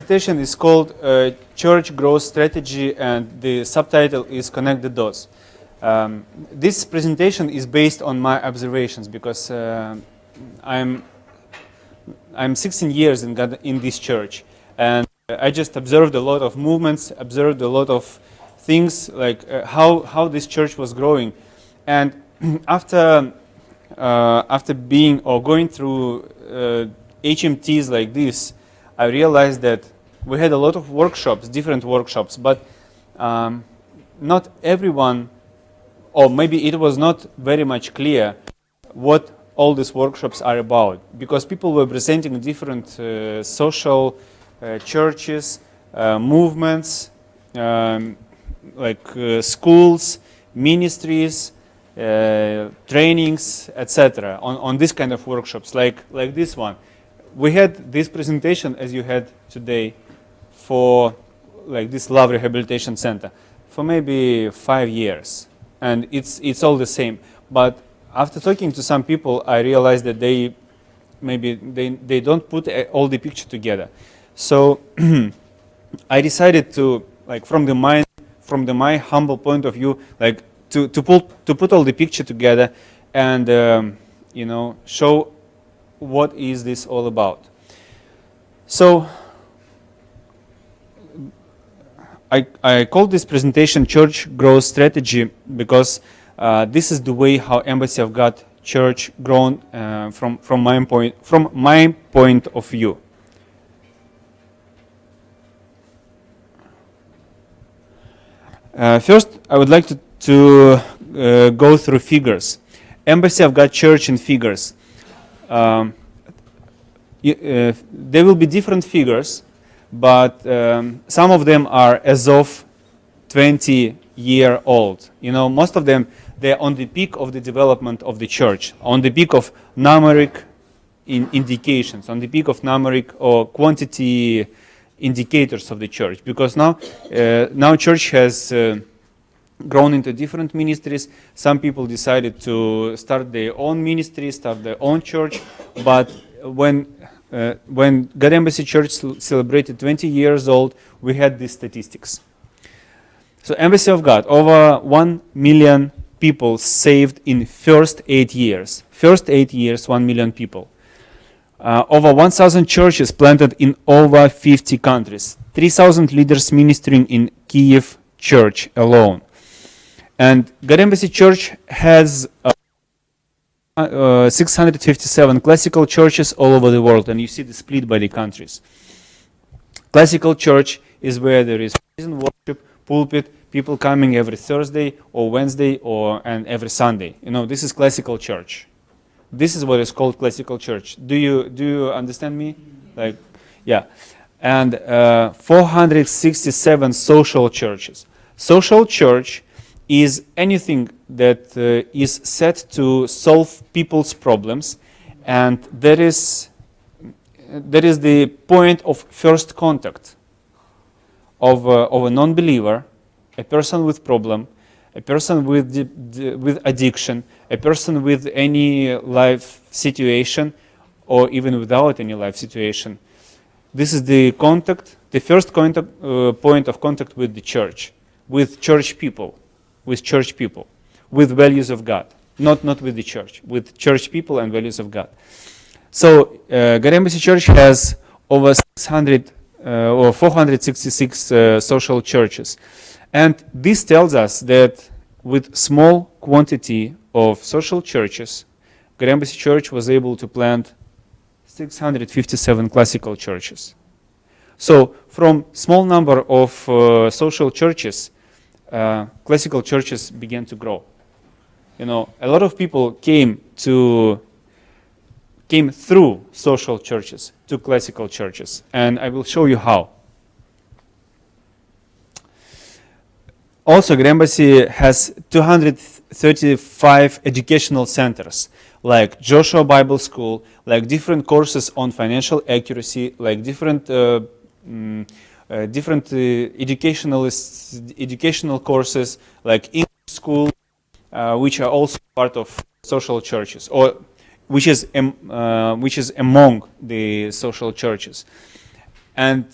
presentation is called Church Growth Strategy, and the subtitle is Connect the Dots. This presentation is based on my observations because I'm 16 years in this church, and I just observed a lot of movements, observed a lot of things like how this church was growing, and after being or going through HMTs like this, I realized that we had a lot of workshops, different workshops, but not everyone, or maybe it was not very much clear what all these workshops are about, because people were presenting different social churches, movements, like schools, ministries, trainings, etc. on this kind of workshops, like this one. We had this presentation as you had today for like this Love Rehabilitation Center for maybe 5 years, and it's all the same. But after talking to some people, I realized that they don't put all the picture together. So I decided to, like, from my humble point of view, like to put all the picture together and show what is this all about. So I called this presentation Church Growth Strategy because this is the way how Embassy of God Church grown from my point of view. First, I would like to go through figures. Embassy of God Church in figures. There will be different figures, but some of them are as of 20-year-old. Most of them, they're on the peak of the development of the church, on the peak of numeric indications, on the peak of numeric or quantity indicators of the church, because now church has grown into different ministries. Some people decided to start their own ministry, start their own church, but when God Embassy Church celebrated 20 years old, we had these statistics. So Embassy of God, over 1 million people saved in first 8 years. First 8 years, 1 million people. Over 1,000 churches planted in over 50 countries. 3,000 leaders ministering in Kiev Church alone. And God Embassy Church has 657 classical churches all over the world, and you see the split by the countries. Classical church is where there is praise and worship, pulpit, people coming every Thursday or Wednesday and every Sunday. This is classical church. This is what is called classical church. Do you understand me? Yeah. And 467 social churches. Social church is anything that is set to solve people's problems, and that is the point of first contact of a non-believer, a person with problem, a person with addiction, a person with any life situation, or even without any life situation. This is the first point of contact with the church, with church people, with values of God, not with the church, with church people and values of God. So God Embassy Church has over 600 or 466 social churches, and this tells us that with small quantity of social churches, God Embassy Church was able to plant 657 classical churches. So from small number of social churches, classical churches began to grow. A lot of people came through social churches to classical churches, and I will show you how. Also, God Embassy has 235 educational centers, like Joshua Bible School, like different courses on financial accuracy, like different educational courses, like English school, which are also part of social churches, or which is among the social churches. And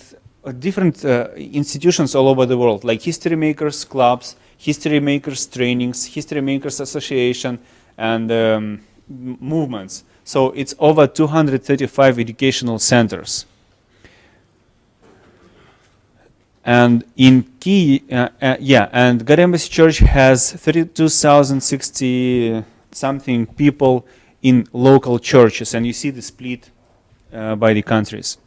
different institutions all over the world, like history makers clubs, history makers trainings, history makers association, and movements. So it's over 235 educational centers. And in Kyiv, and God Embassy Church has 32,060 something people in local churches, and you see the split by the countries.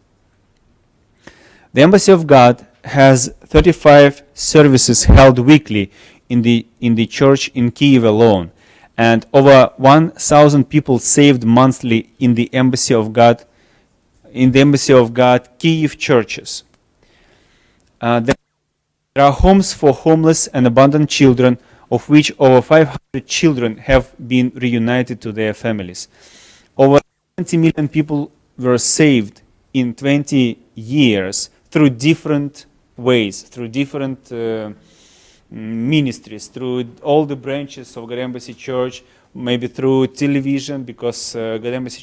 The Embassy of God has 35 services held weekly in the church in Kyiv alone, and over 1,000 people saved monthly in the Embassy of God Kyiv churches. There are homes for homeless and abandoned children, of which over 500 children have been reunited to their families. Over 20 million people were saved in 20 years through different ways, through different ministries, through all the branches of God Embassy Church, maybe through television, because God Embassy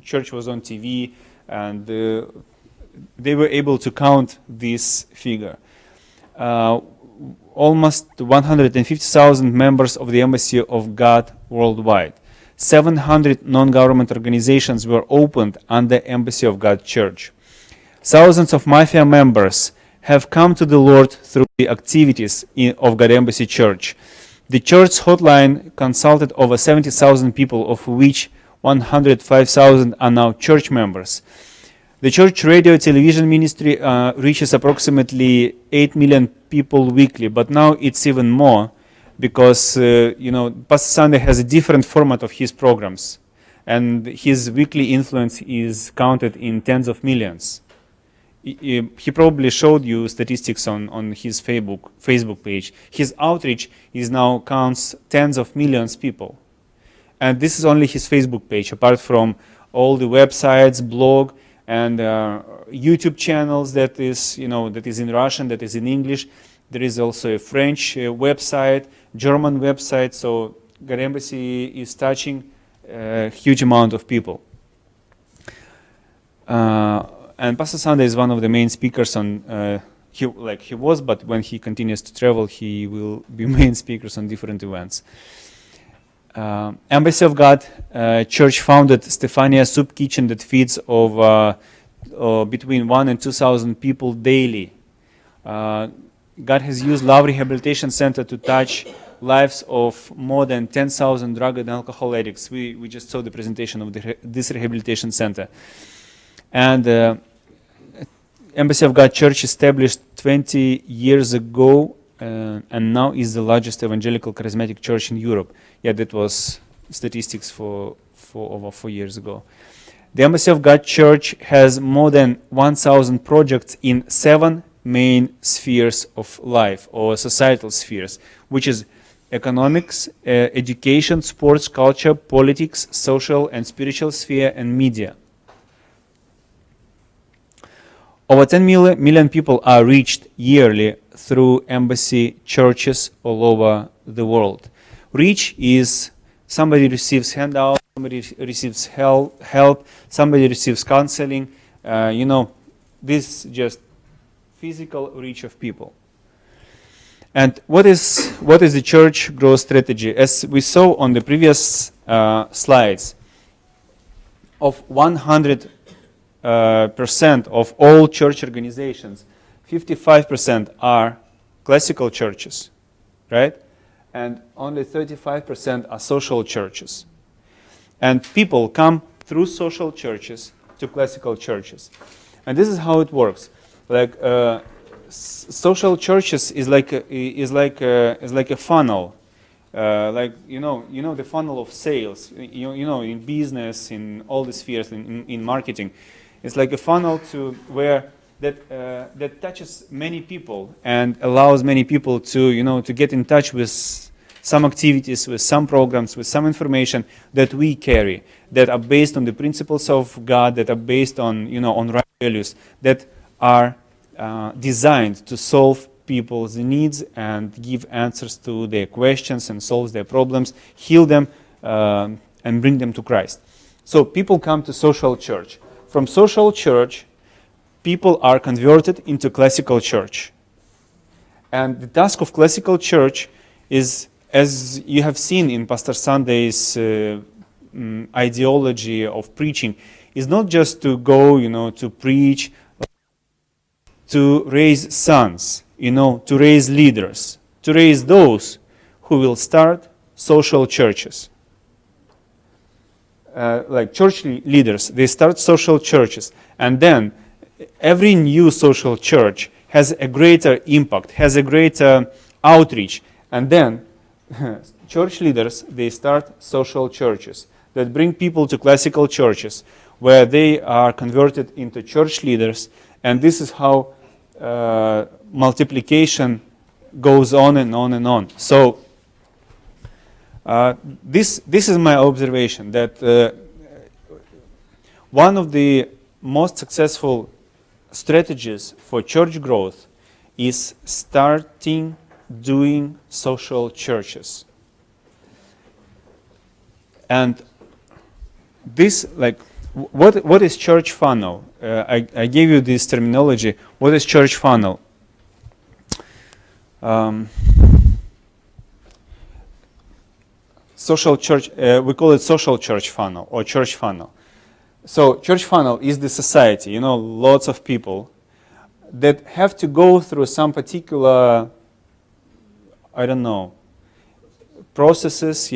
Church was on TV, and they were able to count this figure. Almost 150,000 members of the Embassy of God worldwide. 700 non-government organizations were opened under Embassy of God Church. Thousands of Mafia members have come to the Lord through the activities of God Embassy Church. The church hotline consulted over 70,000 people, of which 105,000 are now church members. The church radio television ministry reaches approximately 8 million people weekly, but now it's even more because Pastor Sunday has a different format of his programs, and his weekly influence is counted in tens of millions. He probably showed you statistics on his Facebook page. His outreach now counts tens of millions people, and this is only his Facebook page, apart from all the websites, blog, and YouTube channels that is in Russian, that is in English. There is also a French website, German website. So God Embassy is touching a huge amount of people. And Pastor Sunday is one of the main speakers on. He was, but when he continues to travel, he will be main speakers on different events. Embassy of God Church founded Stefania Soup Kitchen that feeds over between 1,000 and 2,000 people daily. God has used Love Rehabilitation Center to touch lives of more than 10,000 drug and alcohol addicts. We just saw the presentation of this rehabilitation center. And Embassy of God Church established 20 years ago, and now is the largest evangelical charismatic church in Europe. Yeah, that was statistics for over 4 years ago. The Embassy of God Church has more than 1,000 projects in 7 main spheres of life, or societal spheres, which is economics, education, sports, culture, politics, social and spiritual sphere, and media. Over 10 million people are reached yearly through embassy churches all over the world. Reach is somebody receives handout, somebody receives help, somebody receives counseling. This is just physical reach of people. And what is the church growth strategy? As we saw on the previous slides, of 100% of all church organizations, 55% are classical churches, right? And only 35% are social churches. And people come through social churches to classical churches. And this is how it works. Like social churches is like a funnel. The funnel of sales. In business, in all the spheres, in marketing, it's like a funnel to where that touches many people and allows many people to get in touch with some activities, with some programs, with some information that we carry, that are based on the principles of God, that are based on on right values, that are designed to solve people's needs and give answers to their questions and solve their problems, heal them, and bring them to Christ. So people come to social church. From social church, people are converted into classical church. And the task of classical church is, as you have seen in Pastor Sunday's ideology of preaching, is not just to go, to preach, to raise sons, to raise leaders, to raise those who will start social churches. Like church leaders, they start social churches, and then every new social church has a greater impact, has a greater outreach, and then church leaders, they start social churches that bring people to classical churches where they are converted into church leaders, and this is how multiplication goes on and on and on. So this is my observation, that one of the most successful strategies for church growth is starting doing social churches. And this, like, what is church funnel? I gave you this terminology. What is church funnel? Social church, we call it social church funnel or church funnel. So church funnel is the society, lots of people that have to go through some particular, processes,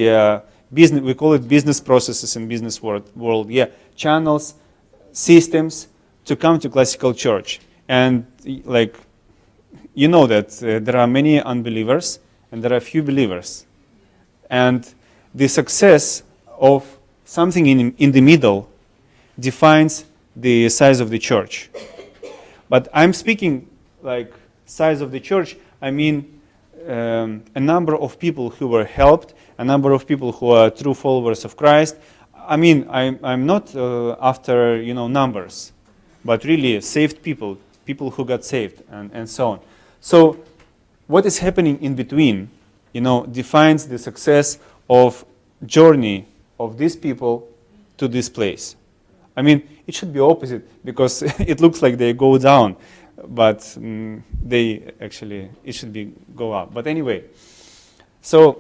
business, we call it business processes in business world, channels, systems to come to classical church. And that there are many unbelievers and there are few believers. And the success of something in the middle defines the size of the church. But I'm speaking like size of the church, I mean a number of people who were helped, a number of people who are true followers of Christ. I mean, I'm not after numbers, but really saved people who got saved, and so on. So what is happening in between, defines the success of journey of these people to this place. I mean, it should be opposite, because it looks like they go down, but it should be go up. But anyway, so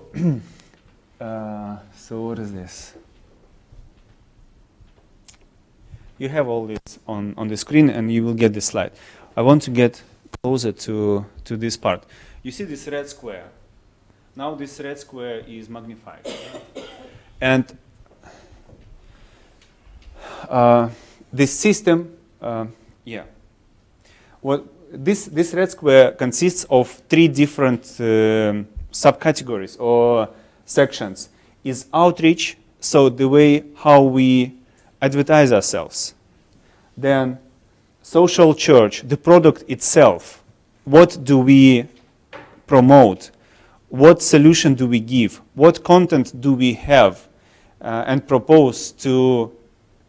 so what is this? You have all this on the screen, and you will get this slide. I want to get closer to this part. You see this red square. Now this red square is magnified. And this system, this red square consists of 3 different subcategories or sections. Is outreach, so the way how we advertise ourselves. Then social church, the product itself. What do we promote? What solution do we give? What content do we have and propose to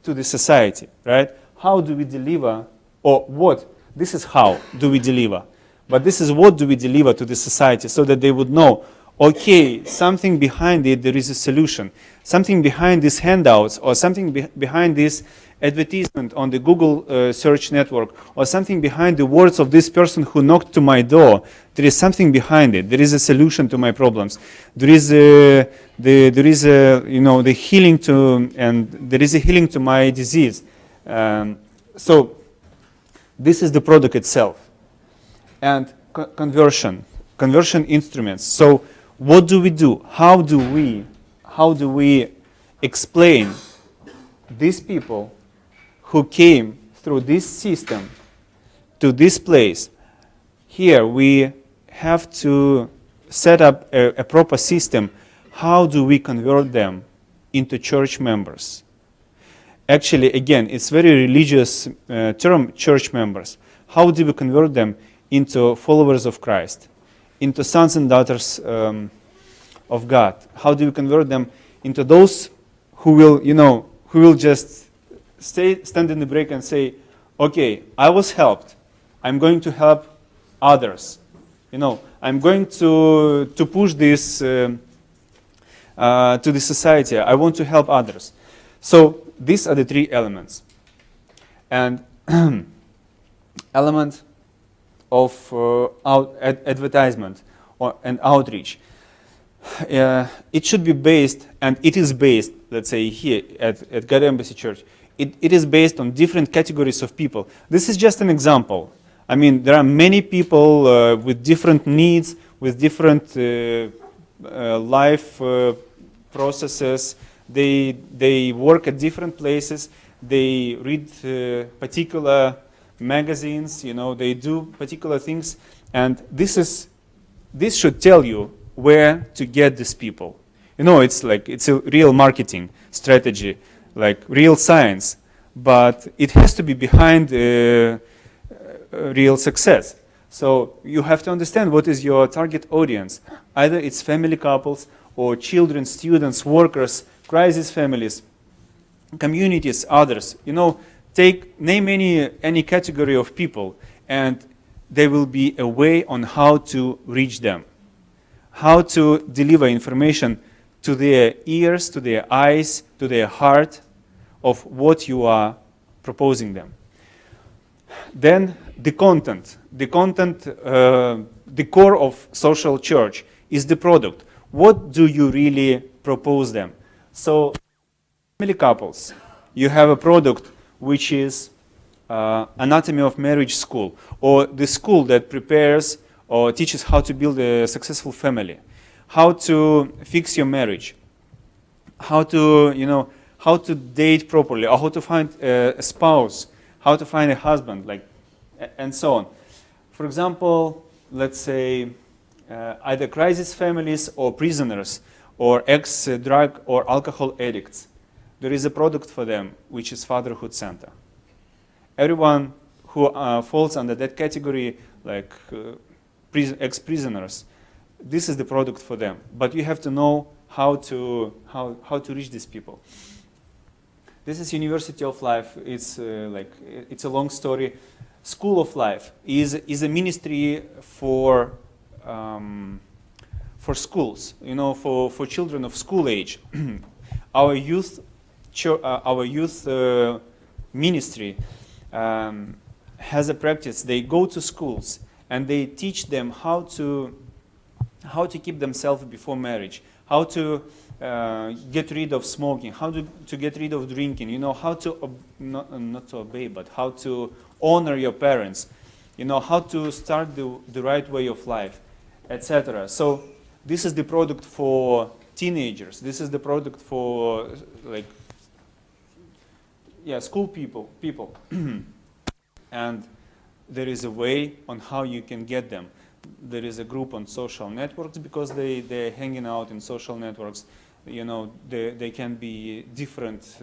the society, right? How do we deliver, or what? This is how do we deliver. But this is what do we deliver to the society, so that they would know, okay, something behind it, there is a solution. Something behind these handouts, or something behind this advertisement on the Google search network, or something behind the words of this person who knocked to my door. There is something behind it. There is a solution to my problems. There is the healing to, and there is a healing to my disease. So this is the product itself. And conversion instruments. So what do we do? How do we explain these people who came through this system to this place? Here we have to set up a proper system. How do we convert them into church members? Actually, again, it's very religious term, church members. How do we convert them into followers of Christ, into sons and daughters of God? How do we convert them into those who will just stand in the break and say, okay, I was helped. I'm going to help others. I'm going to push this to the society. I want to help others. So these are the 3 elements. And element of advertisement and outreach. It should be based, and it is based, let's say here at God Embassy Church, it is based on different categories of people. This is just an example. I mean, there are many people with different needs, with different life processes. They work at different places. They read particular magazines. You know, they do particular things, and this should tell you where to get these people. You know, it's a real marketing strategy, like real science, but it has to be behind real success. So you have to understand what is your target audience. Either it's family couples or children, students, workers, crisis families, communities, others. You know, name any category of people, and there will be a way on how to reach them, how to deliver information to their ears, to their eyes, to their heart of what you are proposing them. Then the content, the core of social church is the product. What do you really propose them? So, family couples, you have a product which is Anatomy of Marriage School, or the school that prepares or teaches how to build a successful family, how to fix your marriage, how to date properly, or how to find a spouse, how to find a husband, and so on. For example, let's say either crisis families or prisoners or ex-drug or alcohol addicts. There is a product for them, which is Fatherhood Center. Everyone who falls under that category, like ex-prisoners, this is the product for them. But you have to know how to reach these people. This is University of Life. It's it's a long story. School of Life is a ministry for schools. You know, for children of school age. Our youth ministry has a practice. They go to schools and they teach them how to keep themselves before marriage, how to get rid of smoking, how to get rid of drinking, you know, how to, not to obey, but how to honor your parents, you know, how to start the right way of life, etc. So this is the product for teenagers. This is the product for school people. And there is a way on how you can get them. There is a group on social networks because they're hanging out in social networks. You know, they can be different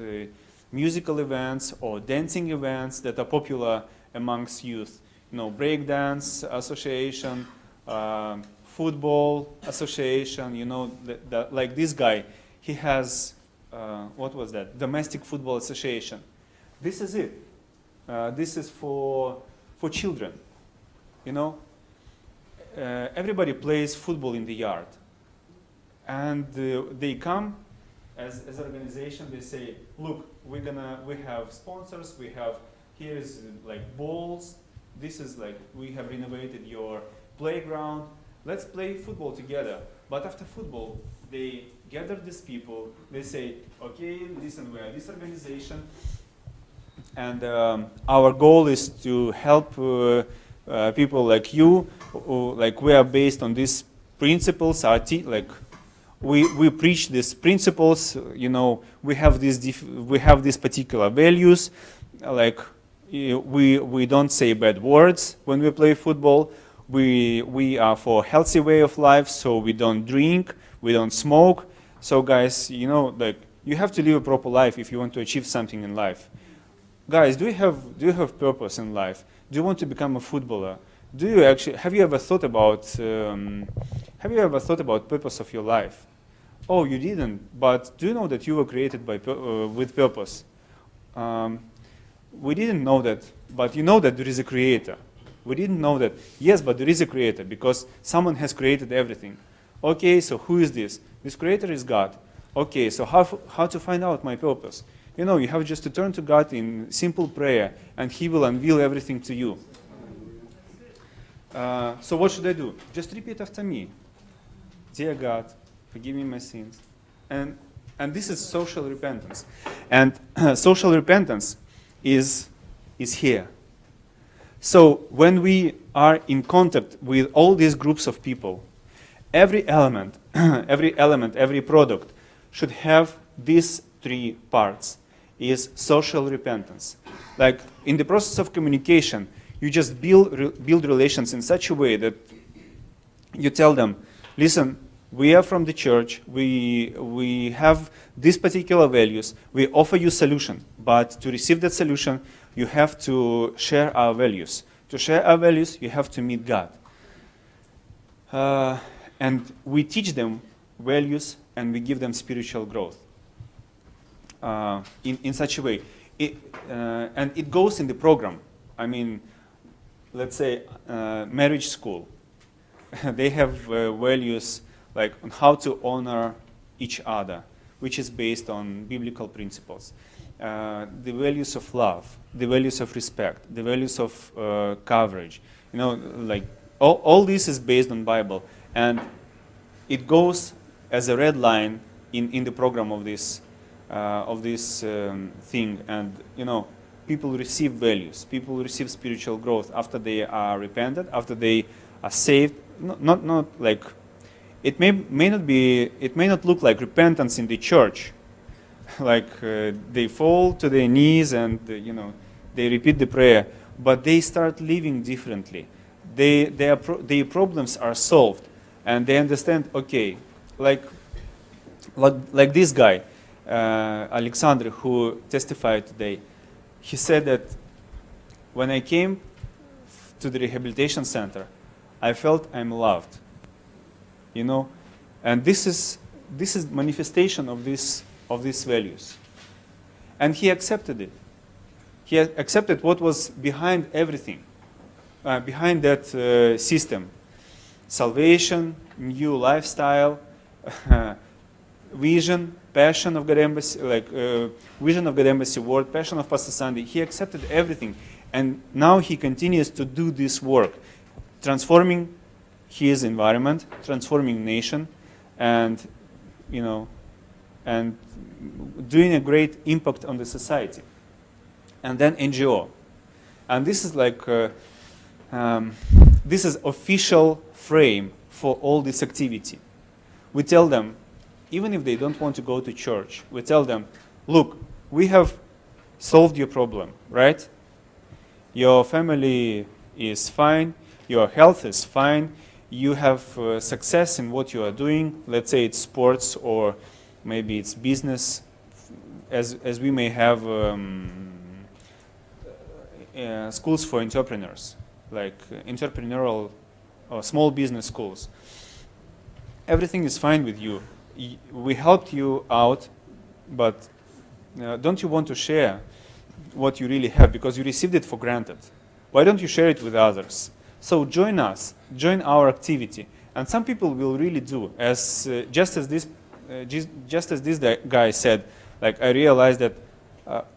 musical events or dancing events that are popular amongst youth. You know, breakdance association, football association. You know, like this guy, he has what was that? Domestic Football Association. This is it. This is for children. You know. Everybody plays football in the yard, and they come as an organization. They say, "Look, we have sponsors. We have here's balls. This is we have renovated your playground. Let's play football together." But after football, they gather these people. They say, "Okay, listen, we are this organization, and our goal is to help." People like you, we are based on these principles. We preach these principles. You know, we have these particular values. We don't say bad words when we play football. We are for healthy way of life, so we don't drink, we don't smoke. So guys, you know, you have to live a proper life if you want to achieve something in life. Guys, do you have purpose in life? Do you want to become a footballer? Have you ever thought about purpose of your life? Oh, you didn't. But do you know that you were created with purpose? We didn't know that, but you know that there is a creator. We didn't know that. Yes, but there is a creator because someone has created everything. Okay, so who is this? This creator is God. Okay, so how to find out my purpose? You know, you have just to turn to God in simple prayer, and He will unveil everything to you. So what should I do? Just repeat after me. Dear God, forgive me my sins. And this is social repentance. And social repentance is here. So when we are in contact with all these groups of people, every element, every product should have these three parts. Is social repentance. Like in the process of communication, you just build relations in such a way that you tell them, listen, we are from the church, we have these particular values, we offer you solution, but to receive that solution, you have to share our values. To share our values, you have to meet God. And we teach them values and we give them spiritual growth. In such a way. And it goes in the program. I mean, let's say marriage school. They have values like on how to honor each other, which is based on biblical principles. The values of love, the values of respect, the values of coverage. You know, like all this is based on Bible. And it goes as a red line in the program of this thing, and you know, people receive values, people receive spiritual growth after they are repented, after they are saved. Not like it may not look like repentance in the church, like they fall to their knees and you know they repeat the prayer, but they start living differently. Their problems are solved, and they understand. Okay, like this guy. Alexander, who testified today, he said that when I came to the rehabilitation center, I felt I'm loved. You know, and this is manifestation of these values, and he accepted it. He accepted what was behind everything, behind that system: salvation, new lifestyle. Vision, passion of God Embassy, vision of God Embassy World, passion of Pastor Sandy. He accepted everything, and now he continues to do this work, transforming his environment, transforming nation, and you know, and doing a great impact on the society. And then NGO, and this is like this is official frame for all this activity. We tell them, even if they don't want to go to church, we tell them, look, we have solved your problem, right? Your family is fine, your health is fine, you have success in what you are doing. Let's say it's sports or maybe it's business, as we may have schools for entrepreneurs, like entrepreneurial or small business schools. Everything is fine with you. We helped you out, but don't you want to share what you really have, because you received it for granted? Why don't you share it with others? So join us, join our activity. And some people will really do, as just as this guy said. Like, I realized that,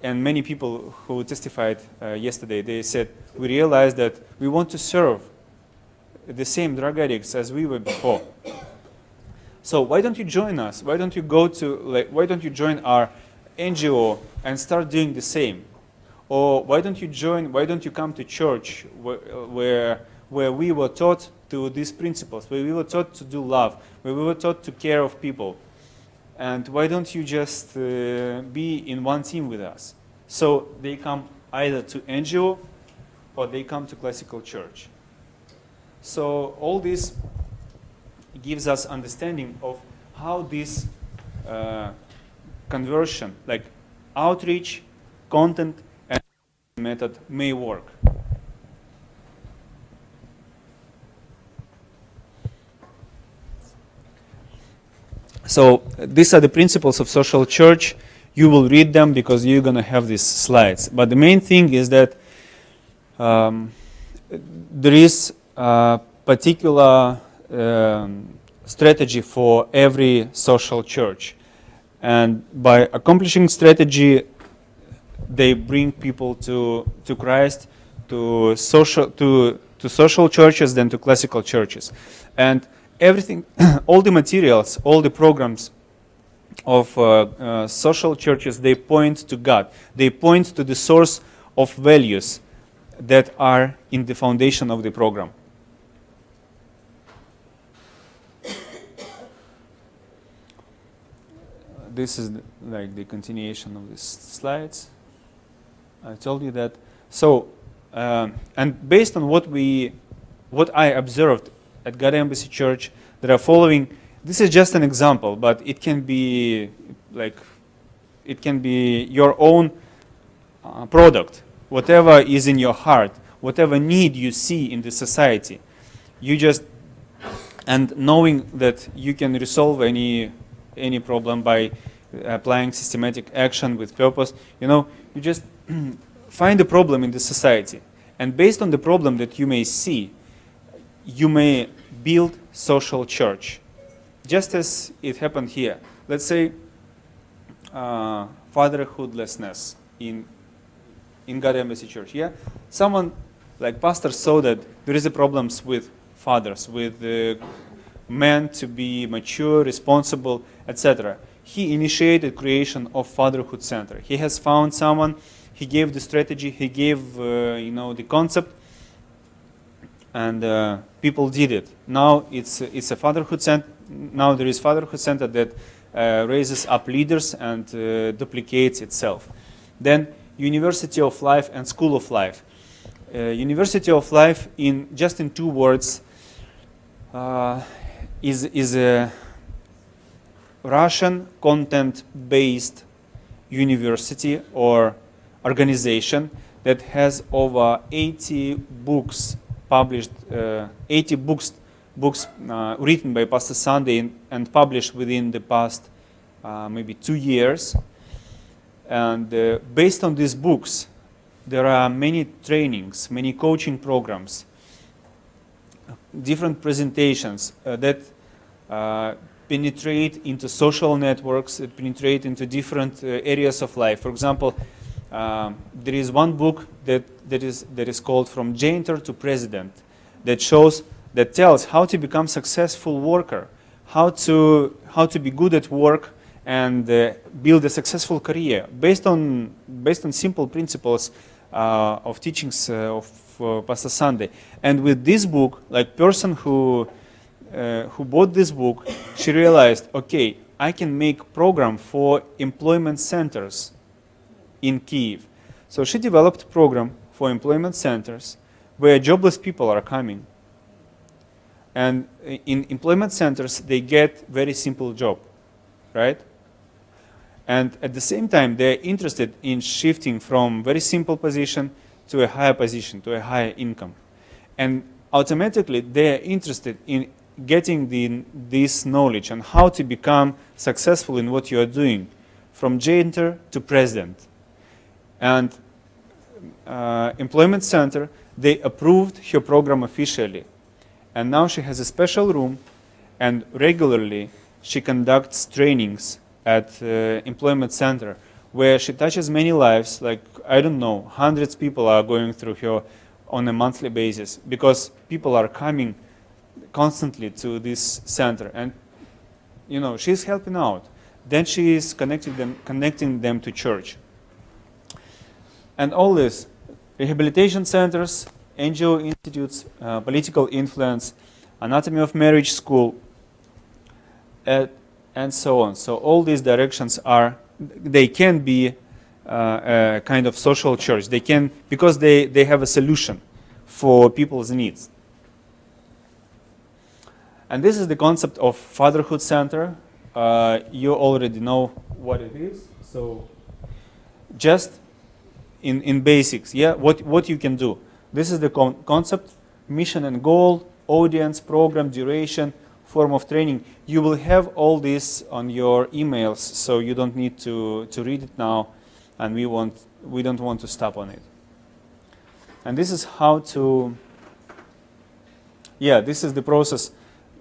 and many people who testified yesterday, they said, we realized that we want to serve the same drug addicts as we were before. So why don't you join us? Why don't you why don't you join our NGO and start doing the same? Or why don't you come to church where we were taught to these principles, where we were taught to do love, where we were taught to care of people? And why don't you just be in one team with us? So they come either to NGO or they come to classical church. So all this gives us understanding of how this conversion, like outreach, content, and method may work. So these are the principles of social church. You will read them because you're going to have these slides. But the main thing is that there is a particular strategy for every social church. And by accomplishing strategy, they bring people to Christ, to to social churches than to classical churches. And everything, all the materials, all the programs of social churches, they point to God. They point to the source of values that are in the foundation of the program. This is like the continuation of these slides. I told you that. So, and based on what I observed at God Embassy Church, that are following. This is just an example, but it can be like, it can be your own product. Whatever is in your heart, whatever need you see in the society, you just, and knowing that you can resolve any problem by applying systematic action with purpose, you just find a problem in the society, and based on the problem that you may see, you may build social church, just as it happened here. Let's say fatherhoodlessness in God Embassy Church. Yeah, someone like pastor saw that there is a problems with fathers, with men to be mature, responsible, etc. He initiated creation of Fatherhood Center. He has found someone. He gave the strategy. He gave the concept, and people did it. Now it's a Fatherhood Center. Now there is Fatherhood Center that raises up leaders and duplicates itself. Then University of Life and School of Life. University of Life, in two words, is a Russian content-based university or organization that has over 80 books published, 80 books written by Pastor Sunday and published within the past maybe 2 years. And based on these books, there are many trainings, many coaching programs, different presentations that penetrate into social networks, penetrate into different areas of life. For example, there is one book that is called From Janitor to President, that tells how to become successful worker, how to be good at work and build a successful career based on simple principles of teachings of Pastor Sunday. And with this book, like person who bought this book, she realized, okay, I can make program for employment centers in Kyiv. So she developed a program for employment centers where jobless people are coming. And in employment centers, they get very simple job, right? And at the same time, they're interested in shifting from very simple position to a higher position, to a higher income. And automatically, they're interested in getting this knowledge on how to become successful in what you are doing, from janitor to president. And Employment Center, they approved her program officially. And now she has a special room, and regularly she conducts trainings at Employment Center, where she touches many lives, like, I don't know, hundreds of people are going through her on a monthly basis, because people are coming constantly to this center, and she's helping out. Then she is connecting them to church. And all this, rehabilitation centers, NGO institutes, political influence, anatomy of marriage school, and so on. So all these directions they can be a kind of social church. They can, because they have a solution for people's needs. And this is the concept of Fatherhood Center. You already know what it is. So just in basics, yeah, what you can do. This is the concept, mission and goal, audience, program, duration, form of training. You will have all this on your emails, so you don't need to read it now, and we don't want to stop on it. And this is how to, this is the process.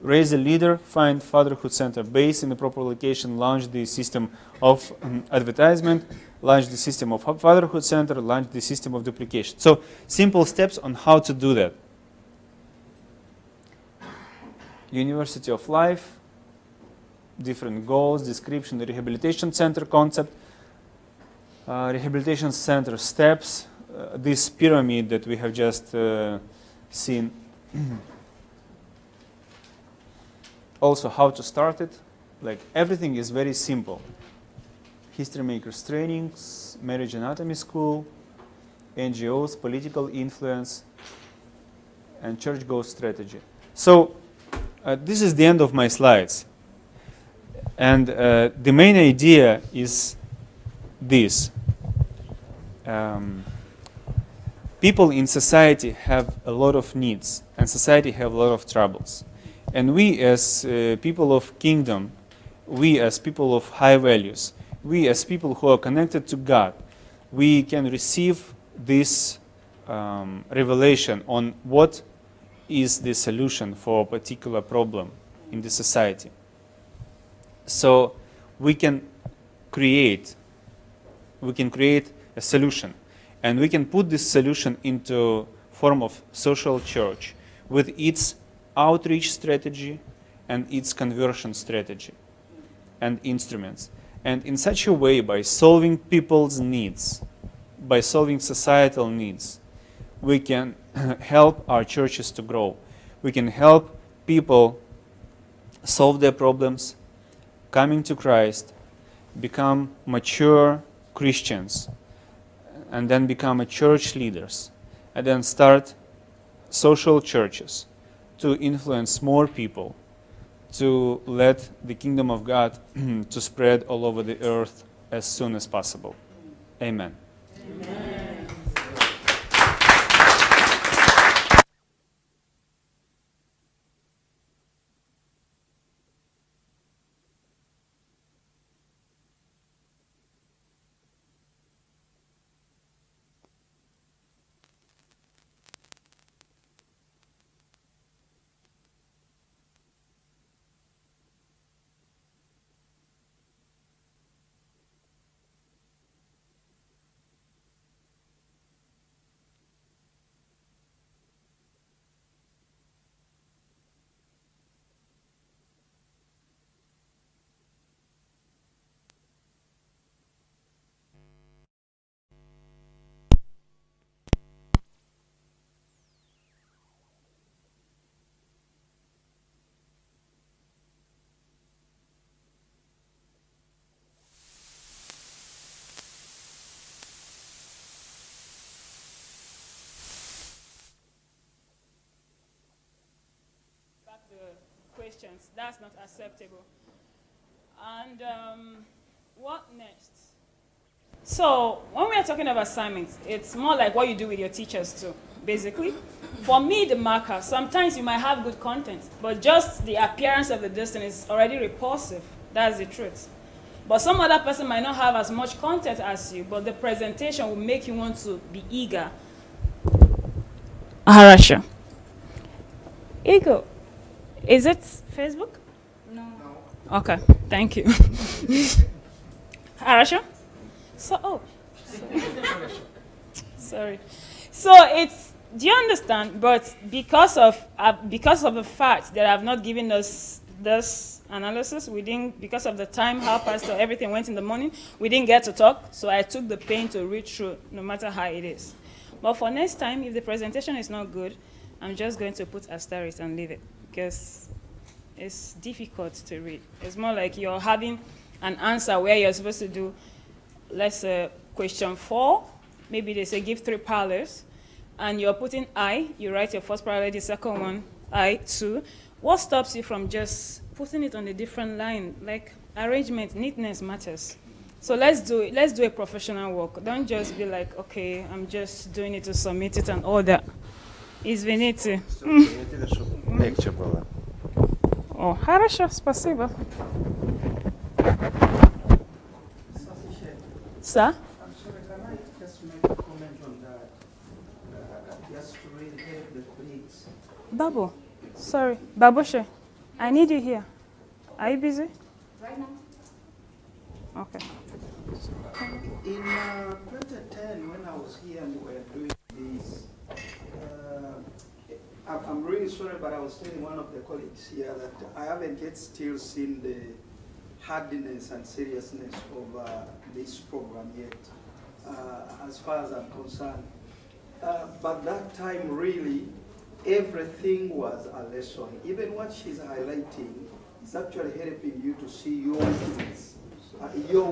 Raise a leader, find Fatherhood Center base in the proper location, launch the system of advertisement, launch the system of Fatherhood Center, launch the system of duplication. So simple steps on how to do that. University of Life, different goals, description, the rehabilitation center concept, rehabilitation center steps, this pyramid that we have just seen. Also how to start it, like everything is very simple. History makers trainings, marriage anatomy school, NGOs, political influence, and church growth strategy. So this is the end of my slides. And the main idea is this. People in society have a lot of needs, and society have a lot of troubles. And we as people of kingdom, we as people of high values, we as people who are connected to God, we can receive this revelation on what is the solution for a particular problem in the society. So we can create a solution, and we can put this solution into form of social church with its outreach strategy and its conversion strategy and instruments. And in such a way, by solving people's needs, by solving societal needs, we can help our churches to grow. We can help people solve their problems, coming to Christ, become mature Christians, and then become a church leaders, and then start social churches to influence more people, to let the kingdom of God to spread all over the earth as soon as possible. Amen. Amen. Questions. That's not acceptable. And what next? So when we are talking about assignments, it's more like what you do with your teachers too, basically. For me, the marker, sometimes you might have good content, but just the appearance of the distance is already repulsive. That's the truth. But some other person might not have as much content as you, but the presentation will make you want to be eager. Harasha. Igor. Is it Facebook? No. Okay, thank you. Harasha? So, sorry. So it's, do you understand? But because of the fact that I've not given us this analysis, because of the time, how Pastor, everything went in the morning, we didn't get to talk, so I took the pain to read through, no matter how it is. But for next time, if the presentation is not good, I'm just going to put asterisk and leave it, because it's difficult to read. It's more like you're having an answer where you're supposed to do, let's say, question 4. Maybe they say give 3 parallels, and you're putting I. You write your first parallel, the second one, I, 2. What stops you from just putting it on a different line? Like arrangement, neatness matters. So let's do it. Let's do a professional work. Don't just be like, okay, I'm just doing it to submit it and all that. Извините. Легче было. О, хорошо, спасибо. Sir? I'm sorry, can I just make a comment on that? Just to really help the colleagues. Babu, sorry. Babushe, I need you here. Are you busy? Right now? Okay. In 2010, when I was here and we were doing this, I'm really sorry, but I was telling one of the colleagues here that I haven't yet still seen the hardiness and seriousness of this program yet, as far as I'm concerned. But that time, really, everything was a lesson. Even what she's highlighting is actually helping you to see your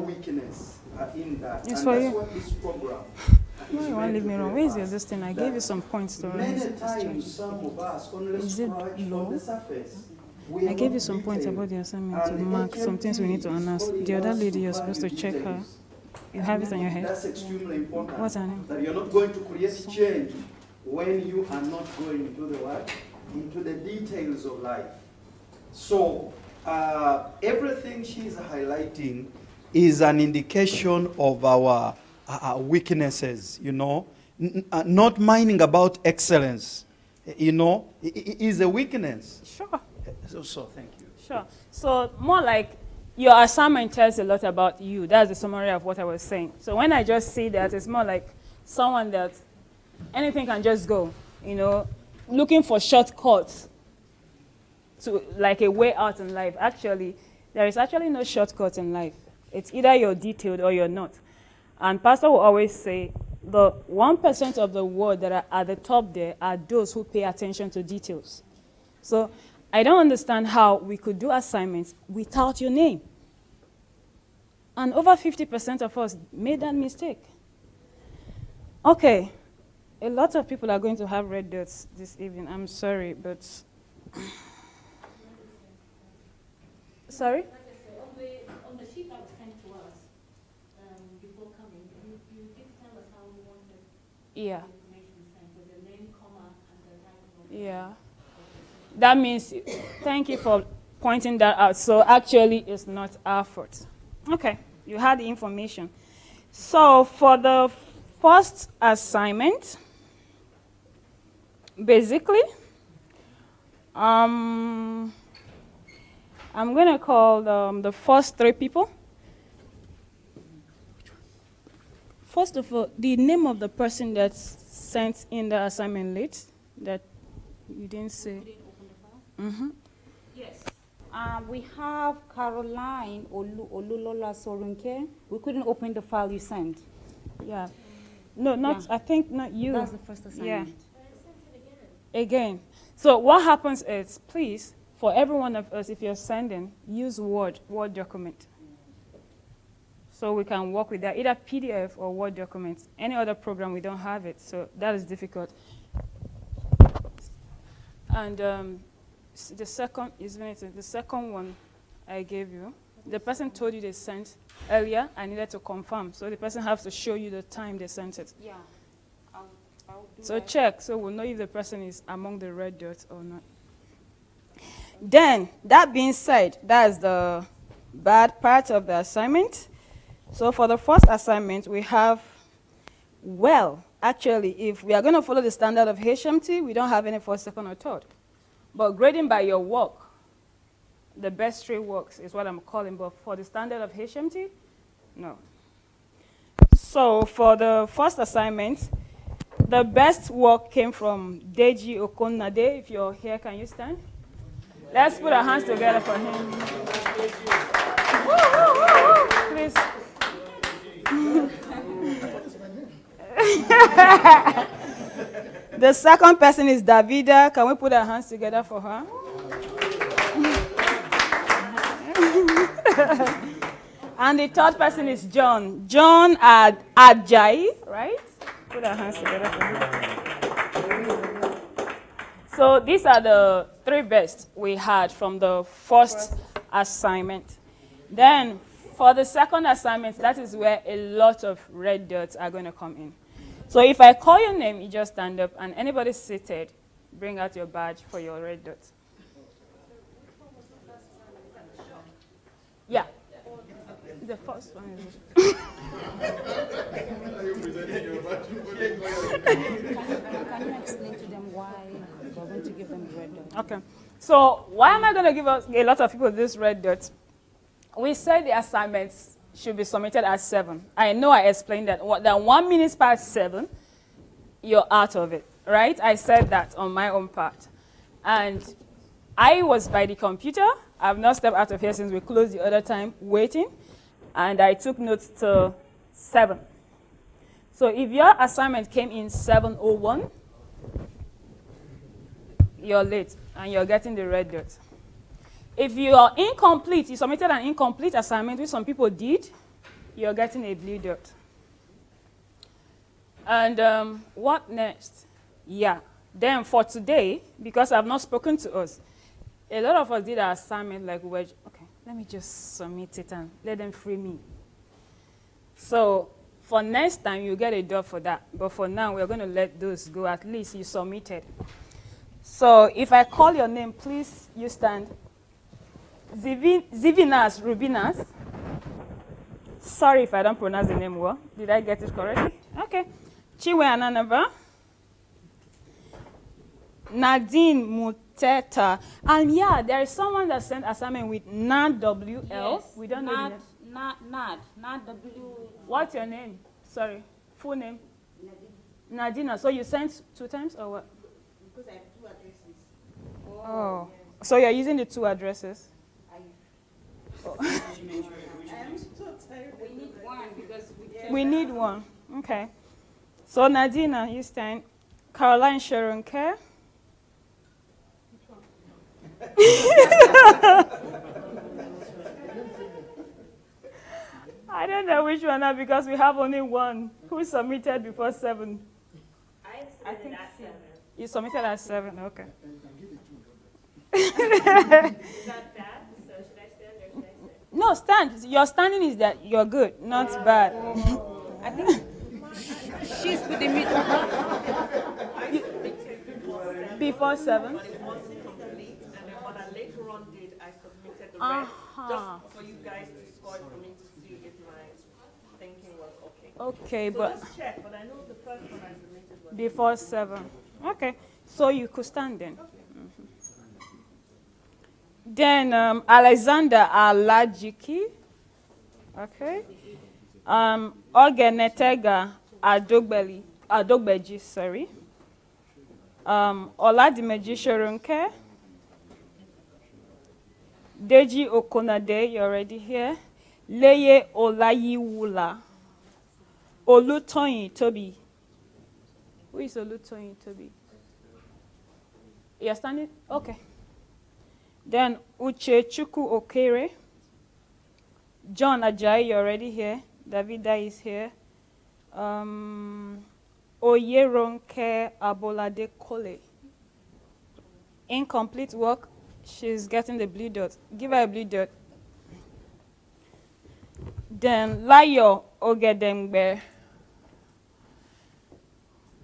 weakness in that. It's and for that's you. what this program No, you won't leave me wrong. Where's your this thing? I gave you some points to Many raise. times, some of us only Is it scratch low? on the surface. I gave you some points about the assignment to mark some things we need to announce. The other lady, you're supposed to check her. You have it on your head. That's extremely important. What's her name? That you're not going to create change when you are not going into the what? Into the details of life. So everything she's highlighting is an indication of our weaknesses, you know. Not mining about excellence, you know, is a weakness. Sure. So thank you. Sure. So more like your assignment tells a lot about you. That's the summary of what I was saying. So when I just see that, it's more like someone that anything can just go, you know, looking for shortcuts to like a way out in life. Actually, there is actually no shortcut in life. It's either you're detailed or you're not. And Pastor will always say, the 1% of the world that are at the top there are those who pay attention to details. So I don't understand how we could do assignments without your name. And over 50% of us made that mistake. Okay, a lot of people are going to have red dots this evening. I'm sorry, but... Sorry? On the sheet that was sent to us before coming, you did tell us how we wanted Yeah. the information sent with the name, comma, and the title. Yeah. That means, thank you for pointing that out. So actually, it's not our fault. Okay, you had the information. So for the first assignment, basically, I'm going to call the first three people. First of all, the name of the person that sent in the assignment late that you didn't say. Mm-hmm. Yes. We have Caroline Olulola Sorunke. We couldn't open the file you sent. Yeah. No, not, Yeah. I think not you. That's the first assignment. Again. So what happens is, please, for every one of us, if you're sending, use Word document. So we can work with that, either PDF or Word documents. Any other program, we don't have it, so that is difficult. And the second one I gave you, the person told you they sent earlier. I needed to confirm, so the person has to show you the time they sent it. Yeah. I'll do So that. check, so we'll know if the person is among the red dots or not. Then, that being said, that's the bad part of the assignment. So for the first assignment, we have, well, actually, if we are going to follow the standard of HMT, we don't have any first, second, or third. But grading by your work, the best three works is what I'm calling, but for the standard of HMT, no. So for the first assignment, the best work came from Deji Okonade. If you're here, can you stand? Let's put our hands together for him. Woo, woo, woo, woo. Please. The second person is Davida. Can we put our hands together for her? And the third person is John. John Adjai, right? Put our hands together for him. So these are the three best we had from the first assignment. Then for the second assignment, that is where a lot of red dots are going to come in. So if I call your name, you just stand up, and anybody seated, bring out your badge for your red dot. Yeah. The first one is... Can you explain to them why we're going to give them red dot? Okay. So why am I going to give us a lot of people this red dot? We said the assignments should be submitted at 7. I know I explained that. That 1 minute past 7, you're out of it, right? I said that on my own part. And I was by the computer. I've not stepped out of here since we closed the other time, waiting. And I took notes till 7. So if your assignment came in 7:01, you're late and you're getting the red dot. If you are incomplete, you submitted an incomplete assignment, which some people did, you're getting a blue dot. And what next? Yeah. Then for today, because I've not spoken to us, a lot of us did our assignment like we were, okay, let me just submit it and let them free me. So for next time, you get a dot for that. But for now, we're going to let those go. At least you submitted. So if I call your name, please, you stand. Zivinas Rubinas. Sorry if I don't pronounce the name well. Did I get it correctly? Okay. Chiwe Ananaba. Nadine Muteta. And yeah, there is someone that sent assignment with NAD WL. Yes. We don't know the name. Not W. What's your name? Sorry. Full name? Nadina. So you sent 2 times or what? Because I have 2 addresses. Oh. So you're using the 2 addresses? I am so tired. We need one because We need one. Okay. So Nadina, you stand. Caroline Sharon Care. I don't know which one now because we have only one who submitted before 7. I think at 7. You submitted at 7, okay. Is that bad? So should I stand or should I sit? No, stand. Your standing is that you're good, not bad. I think she's with the middle. Before 7? But it wasn't complete, and then what I later on did, I submitted the rest just for you guys to score it for me to see if my thinking was okay. Okay, So but just check, but I know the first one I submitted was before 7. Okay, so you could stand then. Then Alexander Alajiki. Okay. Ogenetega Adogbeji, sorry. Oladimeji Shorunke. Deji Okonade, you're already here. Leye Olayiwula. Olutoyin Toby. Who is Olutoyin Toby? You're standing? Okay. Then Uche Chuku Okere. John Ajayi, you're already here. Davida is here. Oyeronke Abolade Kole. Incomplete work. She's getting the blue dot. Give her a blue dot. Then Layo Ogedengbe.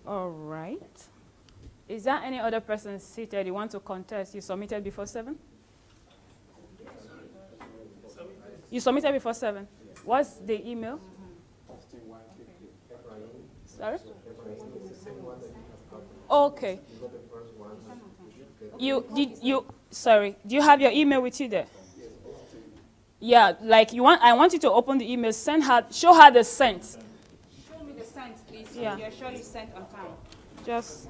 All right. Is there any other person seated you want to contest? You submitted before 7? You submitted before 7. What's the email? Sorry? Okay. Sorry, do you have your email with you there? Yeah, like I want you to open the email, show her the sent. Show me the cent, please. Yeah. You're sure you sent on time. Just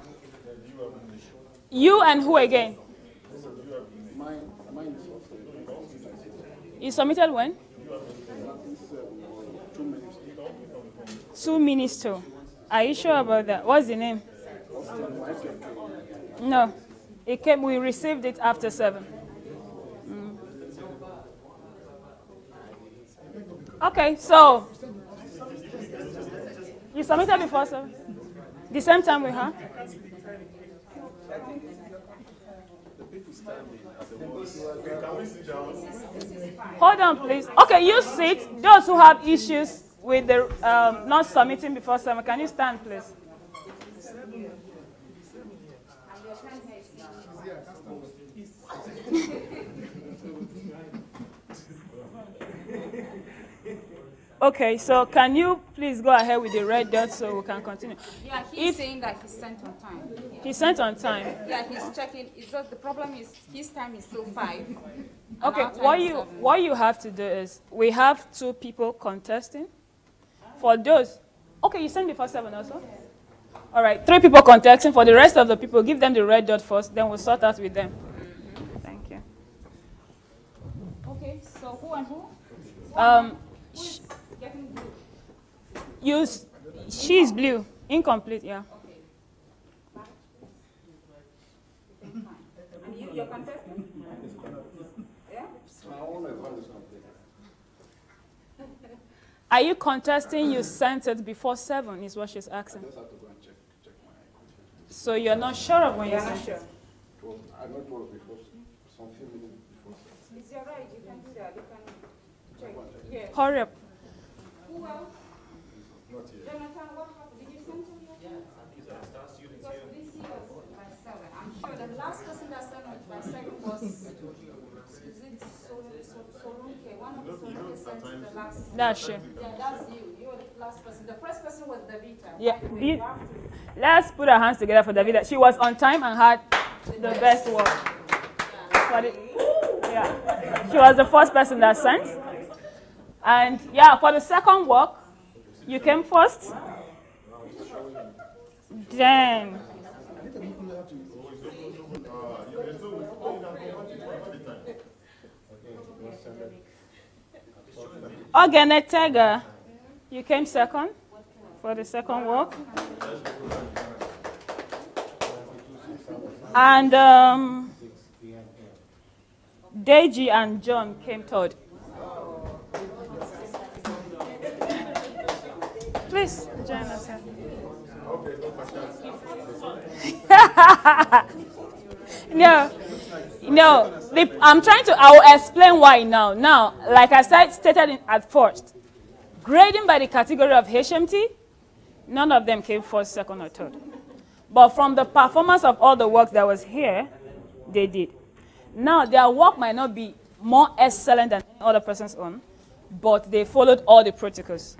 you and who again? You submitted when? 2 minutes to. Are you sure about that? What's the name? No. We received it after 7. Okay, so you submitted before 7? The same time we have? Hold on, please. Okay, you sit. Those who have issues with the not submitting before 7, can you stand, please? Okay, so can you please go ahead with the red dot so we can continue? Yeah, he's saying that he sent on time. He sent on time. Yeah, he's checking. It's just the problem is his time is still 5. and Okay, our time is 7. what you have to do is we have 2 people contesting. For those, okay, you sent before 7 also. All right, 3 people contesting. For the rest of the people, give them the red dot first, then we'll sort out with them. Thank you. Okay, so who and who? Sh- Getting blue. she's blue. Incomplete, yeah. And you're contesting? Yeah? Are you contesting you sent it before 7 is what she's asking. So you're not sure of when you sent it? I know it was before, some few minutes before. It's your right, you can do that. You can check. Yeah. Hurry up. Who else? Not yet. Jonathan, what happened? Did you send it yet? Because this year was by 7. I'm sure the last person that sent it by 7 was, is it Solunke? One of the Solunke sent it the last. That's she. Yeah, that's you. You were the last person. The first person was Davita. Yeah. Let's put our hands together for Davida. She was on time and had the best work. Yeah. She was the first person that sent. And yeah, for the second work, you came first. Then. Ogenetega, you came second for the second work. And Deji and John came third. Please join us. No. I'm trying to. I will explain why now. Now, like I stated at first, grading by the category of HMT, none of them came first, second, or third. But from the performance of all the work that was here, they did. Now, their work might not be more excellent than any other person's own, but they followed all the protocols.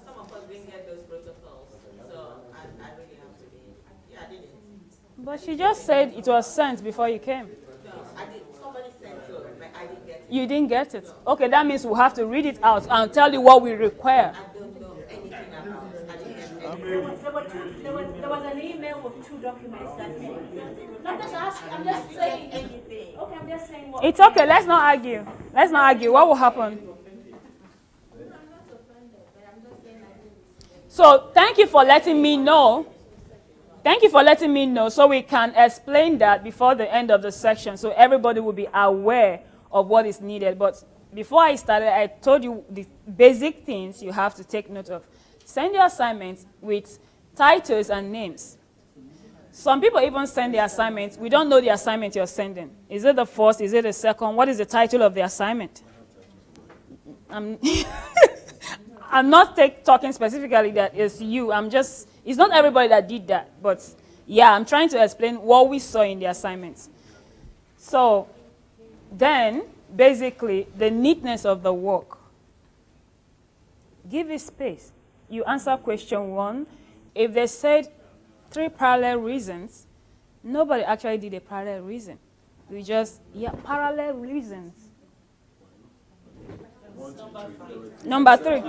Some of us didn't get those protocols, so I really have to be. Yeah, I didn't. But she just said it was sent before you came. No, I did. Somebody sent so, but I didn't get it. You didn't get it. Okay, that means we'll have to read it out and tell you what we require. I don't know anything about it. I didn't get it. There was an email with 2 documents that came. No, I'm just asking, I'm just saying anything. Okay, I'm just saying what. It's okay, let's not argue. Let's not argue. What will happen? So thank you for letting me know. Thank you for letting me know so we can explain that before the end of the section so everybody will be aware of what is needed. But before I started, I told you the basic things you have to take note of. Send your assignments with titles and names. Some people even send the assignments. We don't know the assignment you're sending. Is it the first? Is it the second? What is the title of the assignment? I'm not talking specifically that it's you. It's not everybody that did that. But yeah, I'm trying to explain what we saw in the assignments. So then, basically, the neatness of the work. Give it space. You answer question 1. If they said 3 parallel reasons, nobody actually did a parallel reason. We just, parallel reasons. Number 3.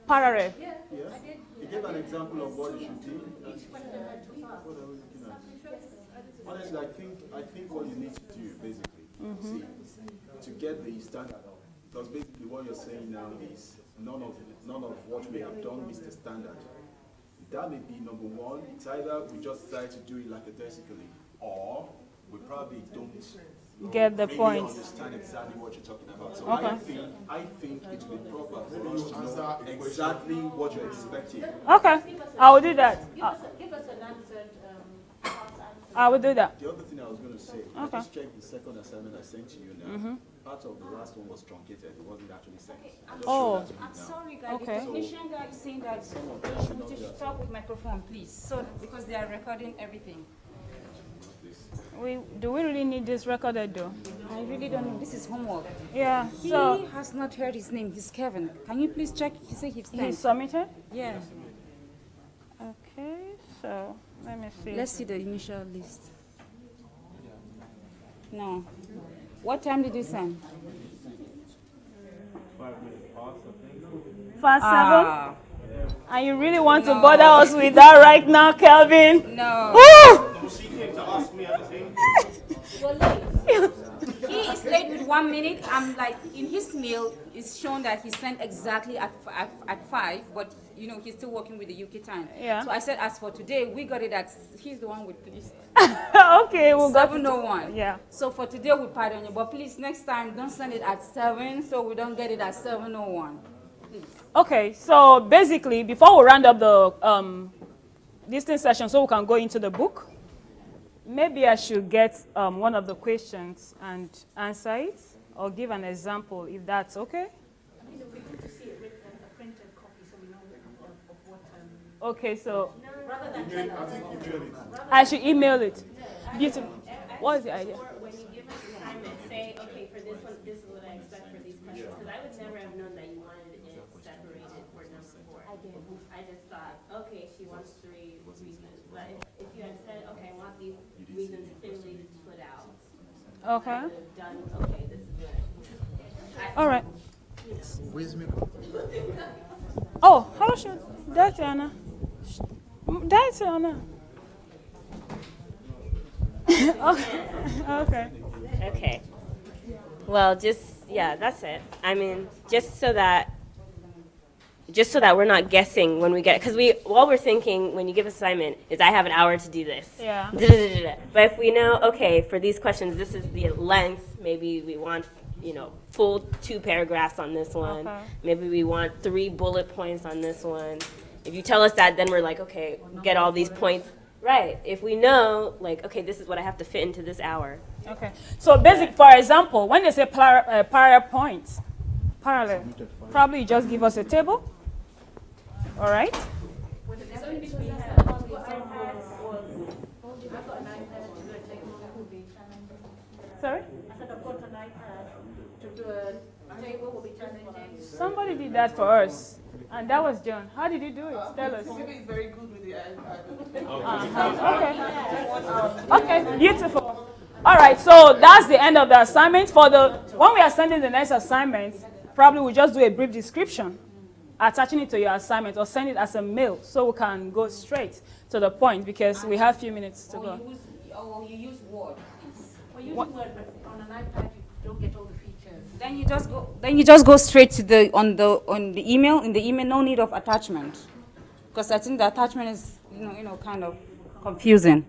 Parallel. Yeah. You gave an example of what you should do. Honestly, I think what you need to do, basically, see, to get the standard up, because basically what you're saying now is none of what we have done is the standard. That may be number 1. It's either we just try to do it lackadaisically, or we probably don't Get the really point. understand exactly what you're talking about. So Okay. I think it would be proper for us to know exactly what you're expecting. Okay, I will do that. Give us an answered, I will do that. The other thing I was going to say, I Okay. just checked the second assignment I sent to you now. Part of the last one was truncated. It wasn't actually sent. I just Oh. showed that to you I'm now. sorry, guys. Okay. The technician guy is saying that we should talk with microphone, please. So, because they are recording everything. Do we really need this recorded though? I really don't know. This is homework. Yeah, He so has not heard his name. He's Kevin. Can you please check? He said he's he 10. submitted? Yeah. Okay, so let me see. Let's see the initial list. No. What time did you send? 5 7? And you really want to bother us with that right now, Kelvin? No. Woo! He is late with 1 minute. I'm like, in his mail, it's shown that he sent exactly at 5, but you know, he's still working with the UK time. Yeah. So I said, as for today, we got it at, he's the one with please. Okay, we'll go to 7:01. Yeah. So for today, we pardon you, but please, next time, don't send it at 7, so we don't get it at 7:01. Please. Okay, so basically, before we round up the listening session so we can go into the book, maybe I should get one of the questions and answer it, or give an example, if that's okay. I mean, it would be good to see it written, a printed copy, so we know of what. Okay, so Rather than I should email it. Beautiful. What is the idea? When you give us assignment, say, okay, for this one, this is what I expect for these questions, because I would never have known that you wanted it separated for number 4. I just thought, okay, she wants 3 reasons, but if you had said, okay, I want these reasons clearly put out, Okay. I would have done, okay, this is what. All right. Where's me? Oh, how should that Anna? That's Anna. Okay. Okay. Well, yeah, that's it. I mean, just so that we're not guessing when we get, because all we're thinking when you give assignment is I have an hour to do this. Yeah. But if we know, okay, for these questions, this is the length, maybe we want, full 2 paragraphs on this one. Okay. Maybe we want 3 bullet points on this one. If you tell us that, then we're like, okay, get all these points. Right. If we know, like, okay, this is what I have to fit into this hour. Okay. So for example, when they say parallel points, probably you just give us a table. All right. Sorry? I said I've got an iPad to do a table will be challenging. Somebody did that for us, and that was John. How did you do it? Tell us. Maybe he's very good with the iPad. Okay, beautiful. All right, so that's the end of the assignment. When we are sending the next assignment, probably we'll just do a brief description, attaching it to your assignment, or send it as a mail so we can go straight to the point because we have a few minutes to go. Or you use Word. Or using Word, but on an iPad you don't get all the features. Then you just go straight to the email. In the email, no need of attachment, because I think the attachment is kind of confusing.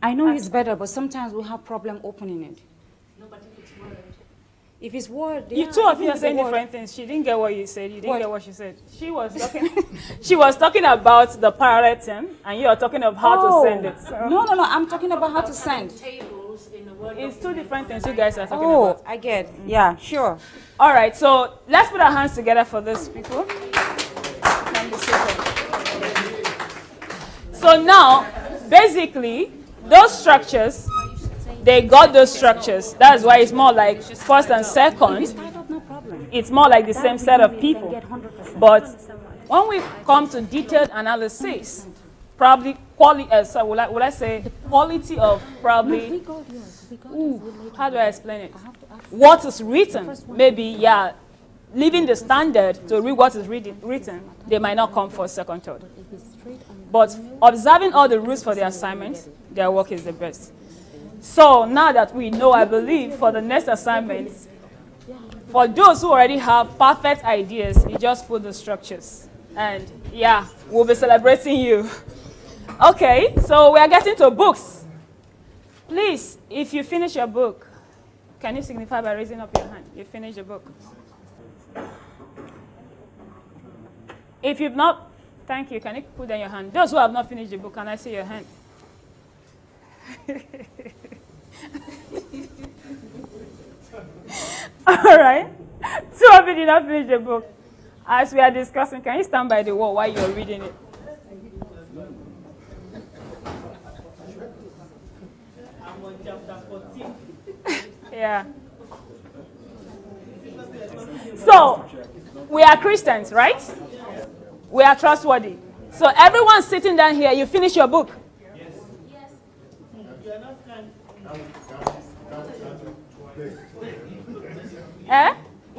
I know it's better, but sometimes we have problem opening it. No, but if it's Word. If it's Word, You two of you are saying different things. She didn't get what you said. You didn't get what she said. She was talking. She was talking about the parallel term, and you are talking of how to send it. So No. I'm talking about how to send. Tables in the Word. it's 2 different things you guys are talking Oh, about. I get. Yeah, sure. All right, so let's put our hands together for this, people. Can be seated. So now, basically, those structures, they got those structures. That's why it's more like first and second. No problem. It's more like the same set of people. But when we come to detailed analysis, probably quality of probably, how do I explain it? What is written, maybe, leaving the standard to read what is written, they might not come for second, third. But observing all the rules for the assignment, their work is the best. So now that we know, I believe, for the next assignment, for those who already have perfect ideas, you just put the structures. And we'll be celebrating you. Okay, so we are getting to books. Please, if you finish your book, can you signify by raising up your hand? You finished your book. If you've not, thank you. Can you put down your hand? Those who have not finished the book, can I see your hand? All right. 2 of you did not finish the book. As we are discussing, can you stand by the wall while you're reading it? I'm on chapter 14. Yeah. So, we are Christians, right? We are trustworthy. So, everyone sitting down here, you finish your book? Yes.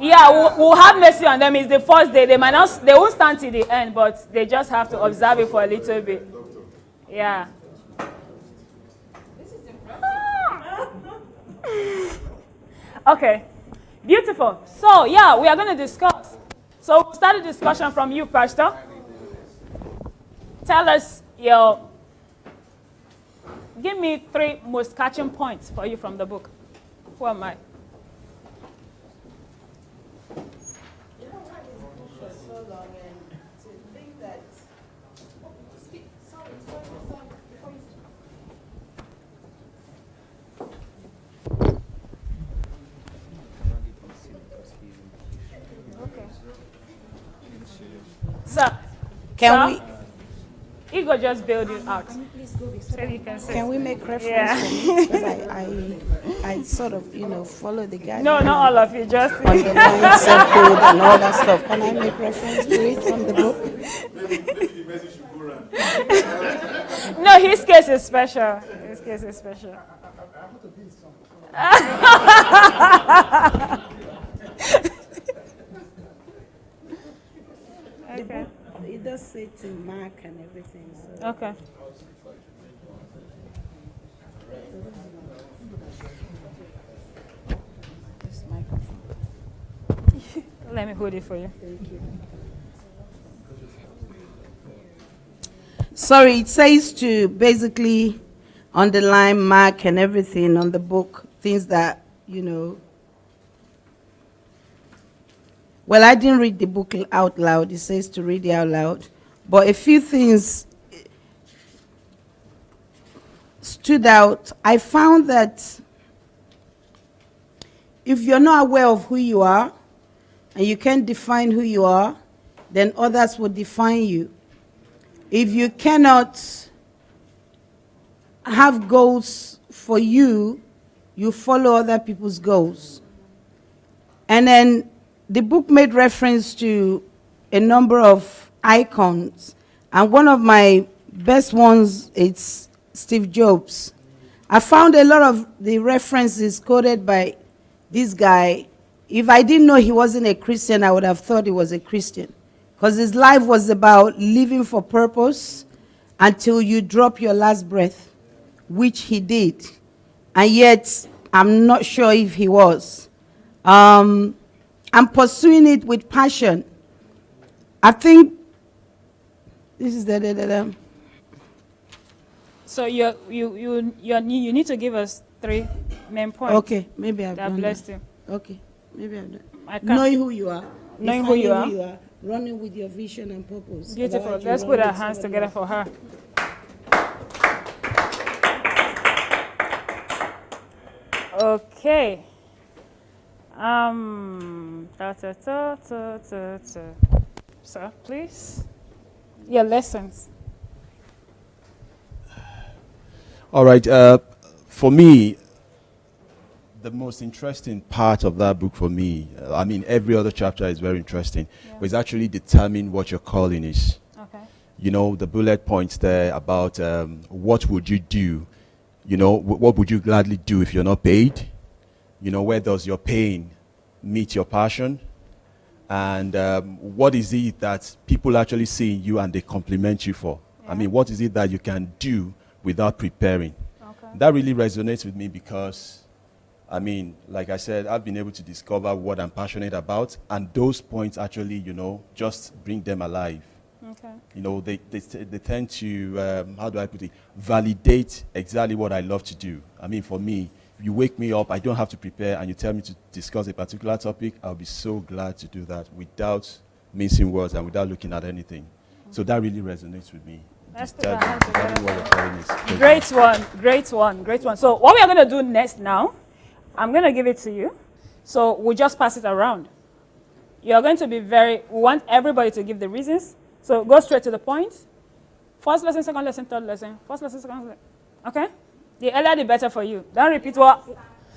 Yeah, we'll have mercy on them. It's the first day. They might not, they won't stand till the end, but they just have to observe it for a little bit. Yeah. Okay, beautiful. So yeah, we are going to discuss. So we'll start a discussion from you, Pastor. Tell us give me 3 most catching points for you from the book. Who am I? So, Igor just bailed you out. Can you please go So you can say. Can we make reference Yeah. from it? Because I sort of, follow the guide. No, not all of you, just Underline, circled, and all that stuff. Can I make reference to it from the book? No, his case is special. His case is special. Okay. It does say to mark and everything. So. Okay. This microphone. Let me hold it for you. Thank you. Sorry, it says to basically underline, mark, and everything on the book, things that, Well, I didn't read the book out loud. It says to read it out loud. But a few things stood out. I found that if you're not aware of who you are and you can't define who you are, then others will define you. If you cannot have goals for you, you follow other people's goals. And then the book made reference to a number of icons, and one of my best ones is Steve Jobs. I found a lot of the references quoted by this guy. If I didn't know he wasn't a Christian, I would have thought he was a Christian, because his life was about living for purpose until you drop your last breath, which he did, and yet I'm not sure if he was. I'm pursuing it with passion. I think this is the. So you need to give us 3 main points. Okay, maybe I've done that. Blessed you. Okay, maybe I've done. I can't. Knowing who you are. Knowing who you defining are. Running with your vision and purpose. Beautiful. Otherwise, Let's you put run our with hands somebody together else. for her. Okay. Sir, please. Your lessons. All right. For me, the most interesting part of that book for me, I mean, every other chapter is very interesting, but it's actually determine what your calling is. Okay. The bullet points there about what would you do? What would you gladly do if you're not paid? Where does your pain meet your passion? And what is it that people actually see in you and they compliment you for? Yeah. I mean, what is it that you can do without preparing? Okay. That really resonates with me because, I mean, like I said, I've been able to discover what I'm passionate about, and those points actually, just bring them alive. Okay. They tend to, how do I put it, validate exactly what I love to do. I mean, for me, you wake me up, I don't have to prepare, and you tell me to discuss a particular topic, I'll be so glad to do that without mincing words and without looking at anything. So that really resonates with me. Let's put That's our hands exactly what together. you're calling is. Great one, great one, great one. So what we are going to do next now, I'm going to give it to you. So we'll just pass it around. You're going to be we want everybody to give the reasons. So go straight to the point. First lesson, second lesson, third lesson. First lesson, second lesson. Okay? The earlier the better for you. Don't repeat what,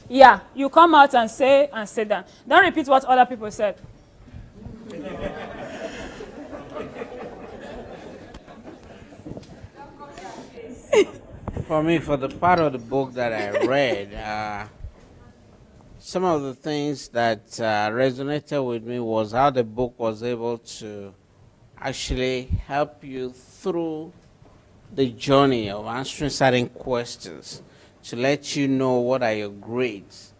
you come out and say and sit down. Don't repeat what other people said. For me, for the part of the book that I read, Some of the things that resonated with me was how the book was able to actually help you through the journey of answering certain questions to let you know what are your grades.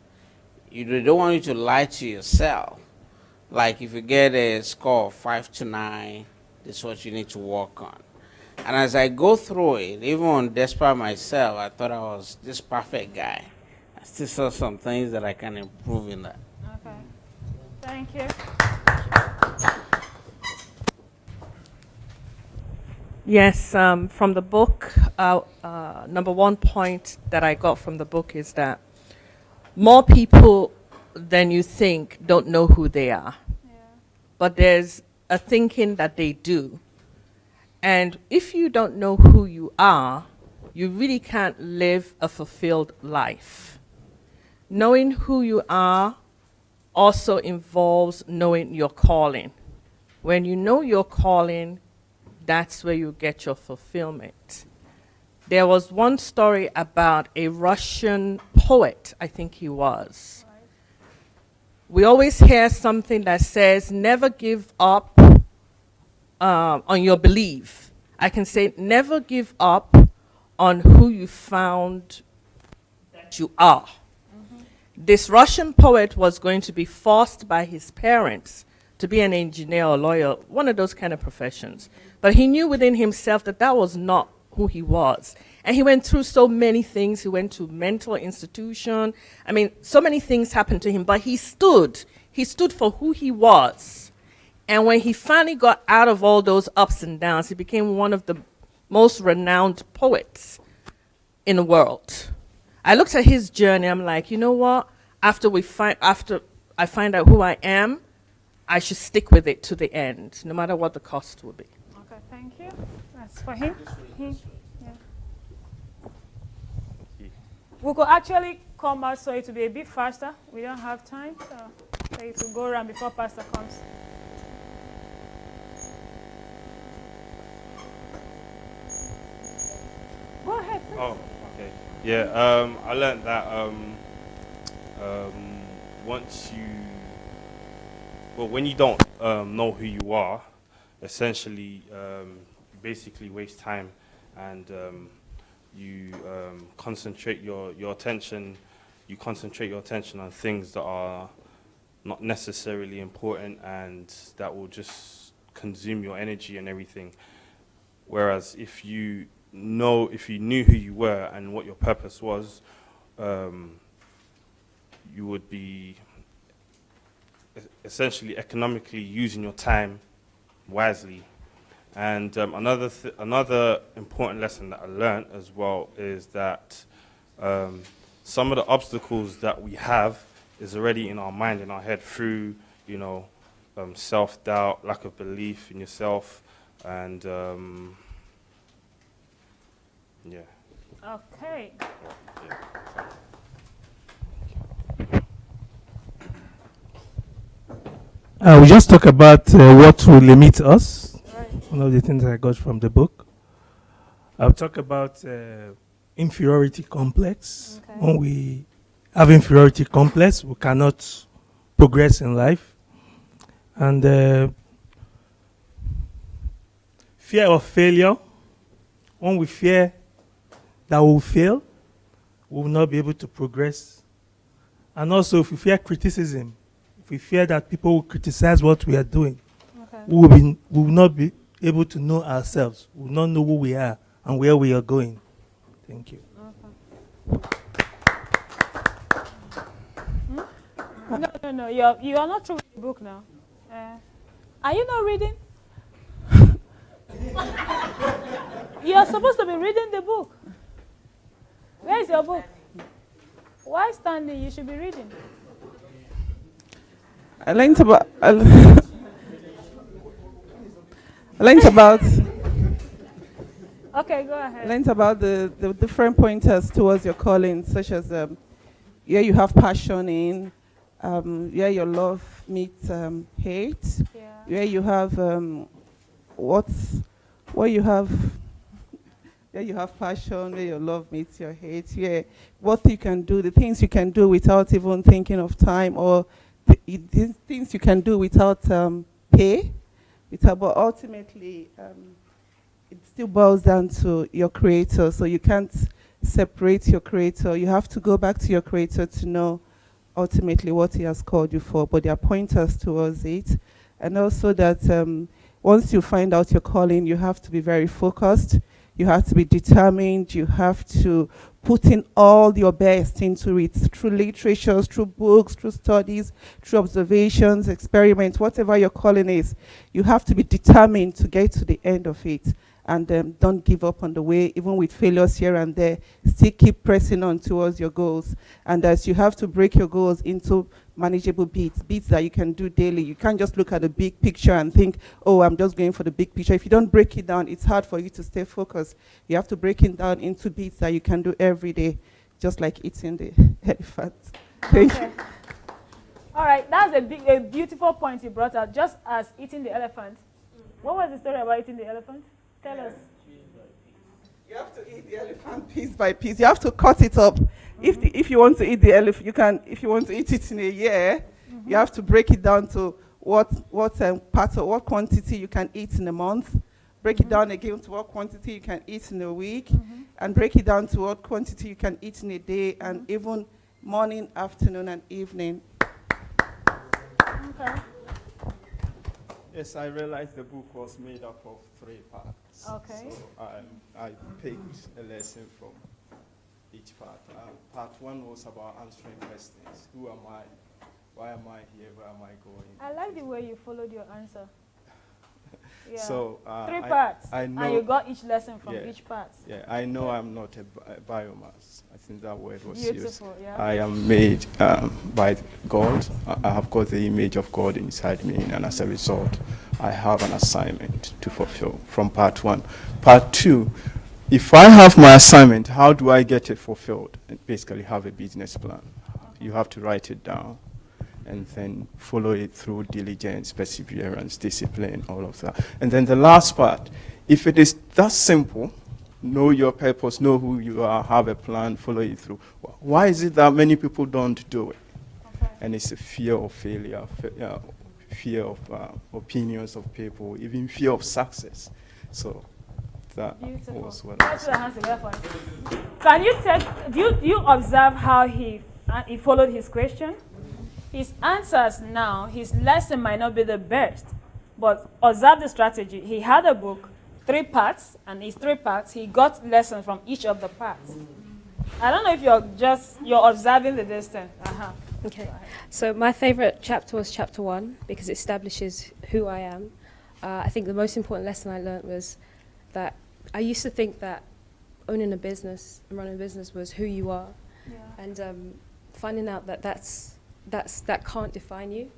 They don't want you to lie to yourself. Like if you get a score of 5 to 9, this is what you need to work on. And as I go through it, even despite myself, I thought I was this perfect guy. I still saw some things that I can improve in that. Okay. Thank you. Yes, from the book, number one point that I got from the book is that more people than you think don't know who they are. Yeah. But there's a thinking that they do. And if you don't know who you are, you really can't live a fulfilled life. Knowing who you are also involves knowing your calling. When you know your calling, that's where you get your fulfillment. There was one story about a Russian poet, I think he was. Right. We always hear something that says, never give up on your belief. I can say, never give up on who you found that you are. This Russian poet was going to be forced by his parents to be an engineer or lawyer, one of those kind of professions. But he knew within himself that that was not who he was. And he went through so many things. He went to mental institution. I mean, so many things happened to him, but he stood. He stood for who he was. And when he finally got out of all those ups and downs, he became one of the most renowned poets in the world. I looked at his journey. I'm like, you know what? After I find out who I am, I should stick with it to the end, no matter what the cost will be. Okay, thank you. That's for him. Yeah. We could actually come out so it will be a bit faster. We don't have time, so it will go around before Pastor comes. Go ahead. Please. Oh, okay. Yeah, I learned that when you don't know who you are, essentially you basically waste time, and you concentrate your attention. You concentrate your attention on things that are not necessarily important, and that will just consume your energy and everything. Whereas if you knew who you were and what your purpose was, you would be essentially economically using your time wisely. And another important lesson that I learned as well is that some of the obstacles that we have is already in our mind, in our head, through self-doubt, lack of belief in yourself, and yeah. Okay. We just talk about what will limit us. Right. One of the things I got from the book. I'll talk about inferiority complex. Okay. When we have inferiority complex, we cannot progress in life. And fear of failure. When we fear that we will fail, we will not be able to progress. And also, if we fear criticism, if we fear that people will criticize what we are doing, Okay. we will not be able to know ourselves. We will not know who we are and where we are going. Thank you. Okay. No. You are not through with the book now. Are you not reading? You are supposed to be reading the book. Where is your book? Why standing? You should be reading. I learned about. Okay, go ahead. Learned about the different pointers towards your calling, such as where you have passion in, where your love meets hate, Yeah. where you have what you have where you have passion, where your love meets your hate, where what you can do, the things you can do without even thinking of time, or the things you can do without pay. But ultimately, it still boils down to your creator. So you can't separate your creator. You have to go back to your creator to know ultimately what he has called you for. But there are pointers towards it. And also that once you find out your calling, you have to be very focused. You have to be determined. You have to put in all your best into it, through literatures, through books, through studies, through observations, experiments, whatever your calling is. You have to be determined to get to the end of it. And don't give up on the way, even with failures here and there. Still keep pressing on towards your goals. And as you have to break your goals into manageable bits that you can do daily. You can't just look at the big picture and think, oh, I'm just going for the big picture. If you don't break it down, it's hard for you to stay focused. You have to break it down into bits that you can do every day, just like eating the elephant. Thank you. All right, that's a beautiful point you brought out, just as eating the elephant. What was the story about eating the elephant? Tell us. You have to eat the elephant piece by piece. You have to cut it up. If you want to eat the elephant, you can. If you want to eat it in a year, you have to break it down to what part or what quantity you can eat in a month. Break it down again to what quantity you can eat in a week, and break it down to what quantity you can eat in a day, and even morning, afternoon, and evening. Okay. Yes, I realized the book was made up of 3 parts. Okay. So I picked a lesson from each part. Part 1 was about answering questions. Who am I? Why am I here? Where am I going? I like the way you followed your answer. Yeah. So 3 parts, I know, and you got each lesson from each part. Yeah, I know I'm not a biomass. I think that word was Beautiful, used. yeah. I am made by God. I have got the image of God inside me, and as a result, I have an assignment to fulfill from part 1. Part 2, if I have my assignment, how do I get it fulfilled? And basically have a business plan. You have to write it down and then follow it through diligence, perseverance, discipline, all of that. And then the last part, if it is that simple, know your purpose, know who you are, have a plan, follow it through. Why is it that many people don't do it? Okay. And it's a fear of failure, fear of opinions of people, even fear of success. So that was what I was. Can you do you observe how he followed his question? His answers now, his lesson might not be the best, but observe the strategy. He had a book, 3 parts, and his 3 parts, he got lessons from each of the parts. I don't know if you're observing the distance. Okay. So my favorite chapter was chapter 1 because it establishes who I am. I think the most important lesson I learned was that I used to think that owning a business and running a business was who you are, and finding out that that can't define you,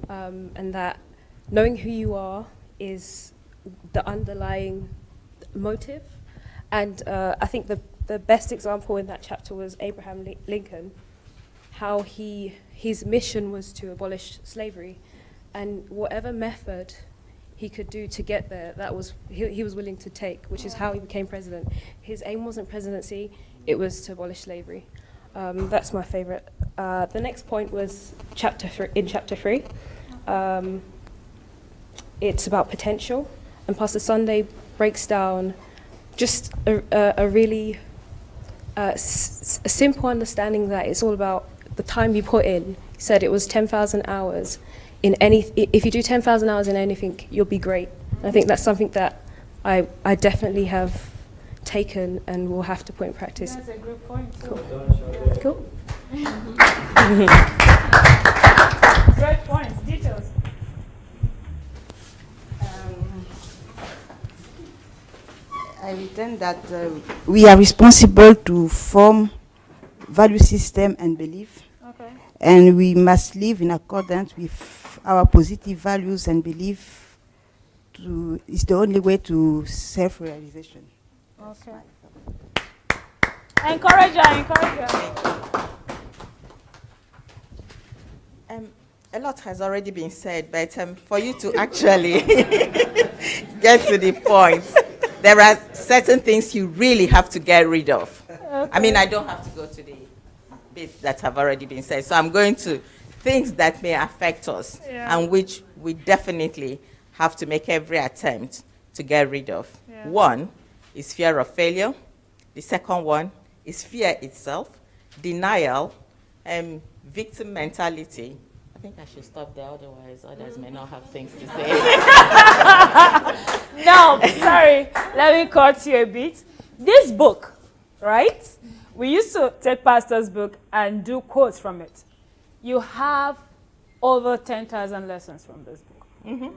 and that knowing who you are is the underlying motive. And I think the best example in that chapter was Abraham Lincoln, how his mission was to abolish slavery, and whatever method he could do to get there, that was he was willing to take, which is how he became president. His aim wasn't presidency, it was to abolish slavery. That's my favorite. The next point was chapter 3. It's about potential, and Pastor Sunday breaks down just a really simple understanding that it's all about the time you put in. He said it was 10,000 hours in if you do 10,000 hours in anything, you'll be great. And I think that's something that I definitely have taken and will have to put in practice. That's a good point. Cool. Great points. Details. I written that we are responsible to form value system and belief. Okay. And we must live in accordance with our positive values and belief. It's the only way to self-realization. Okay. Encourage her. A lot has already been said, but for you to actually get to the point, there are certain things you really have to get rid of. I mean, I don't have to go to the bits that have already been said. So I'm going to things that may affect us and which we definitely have to make every attempt to get rid of. Yeah. One is fear of failure. The second one is fear itself, denial, victim mentality. I think I should stop there, otherwise others may not have things to say. No, sorry. Let me cut you a bit. This book, right? We used to take Pastor's book and do quotes from it. You have over 10,000 lessons from this book. Mm-hmm.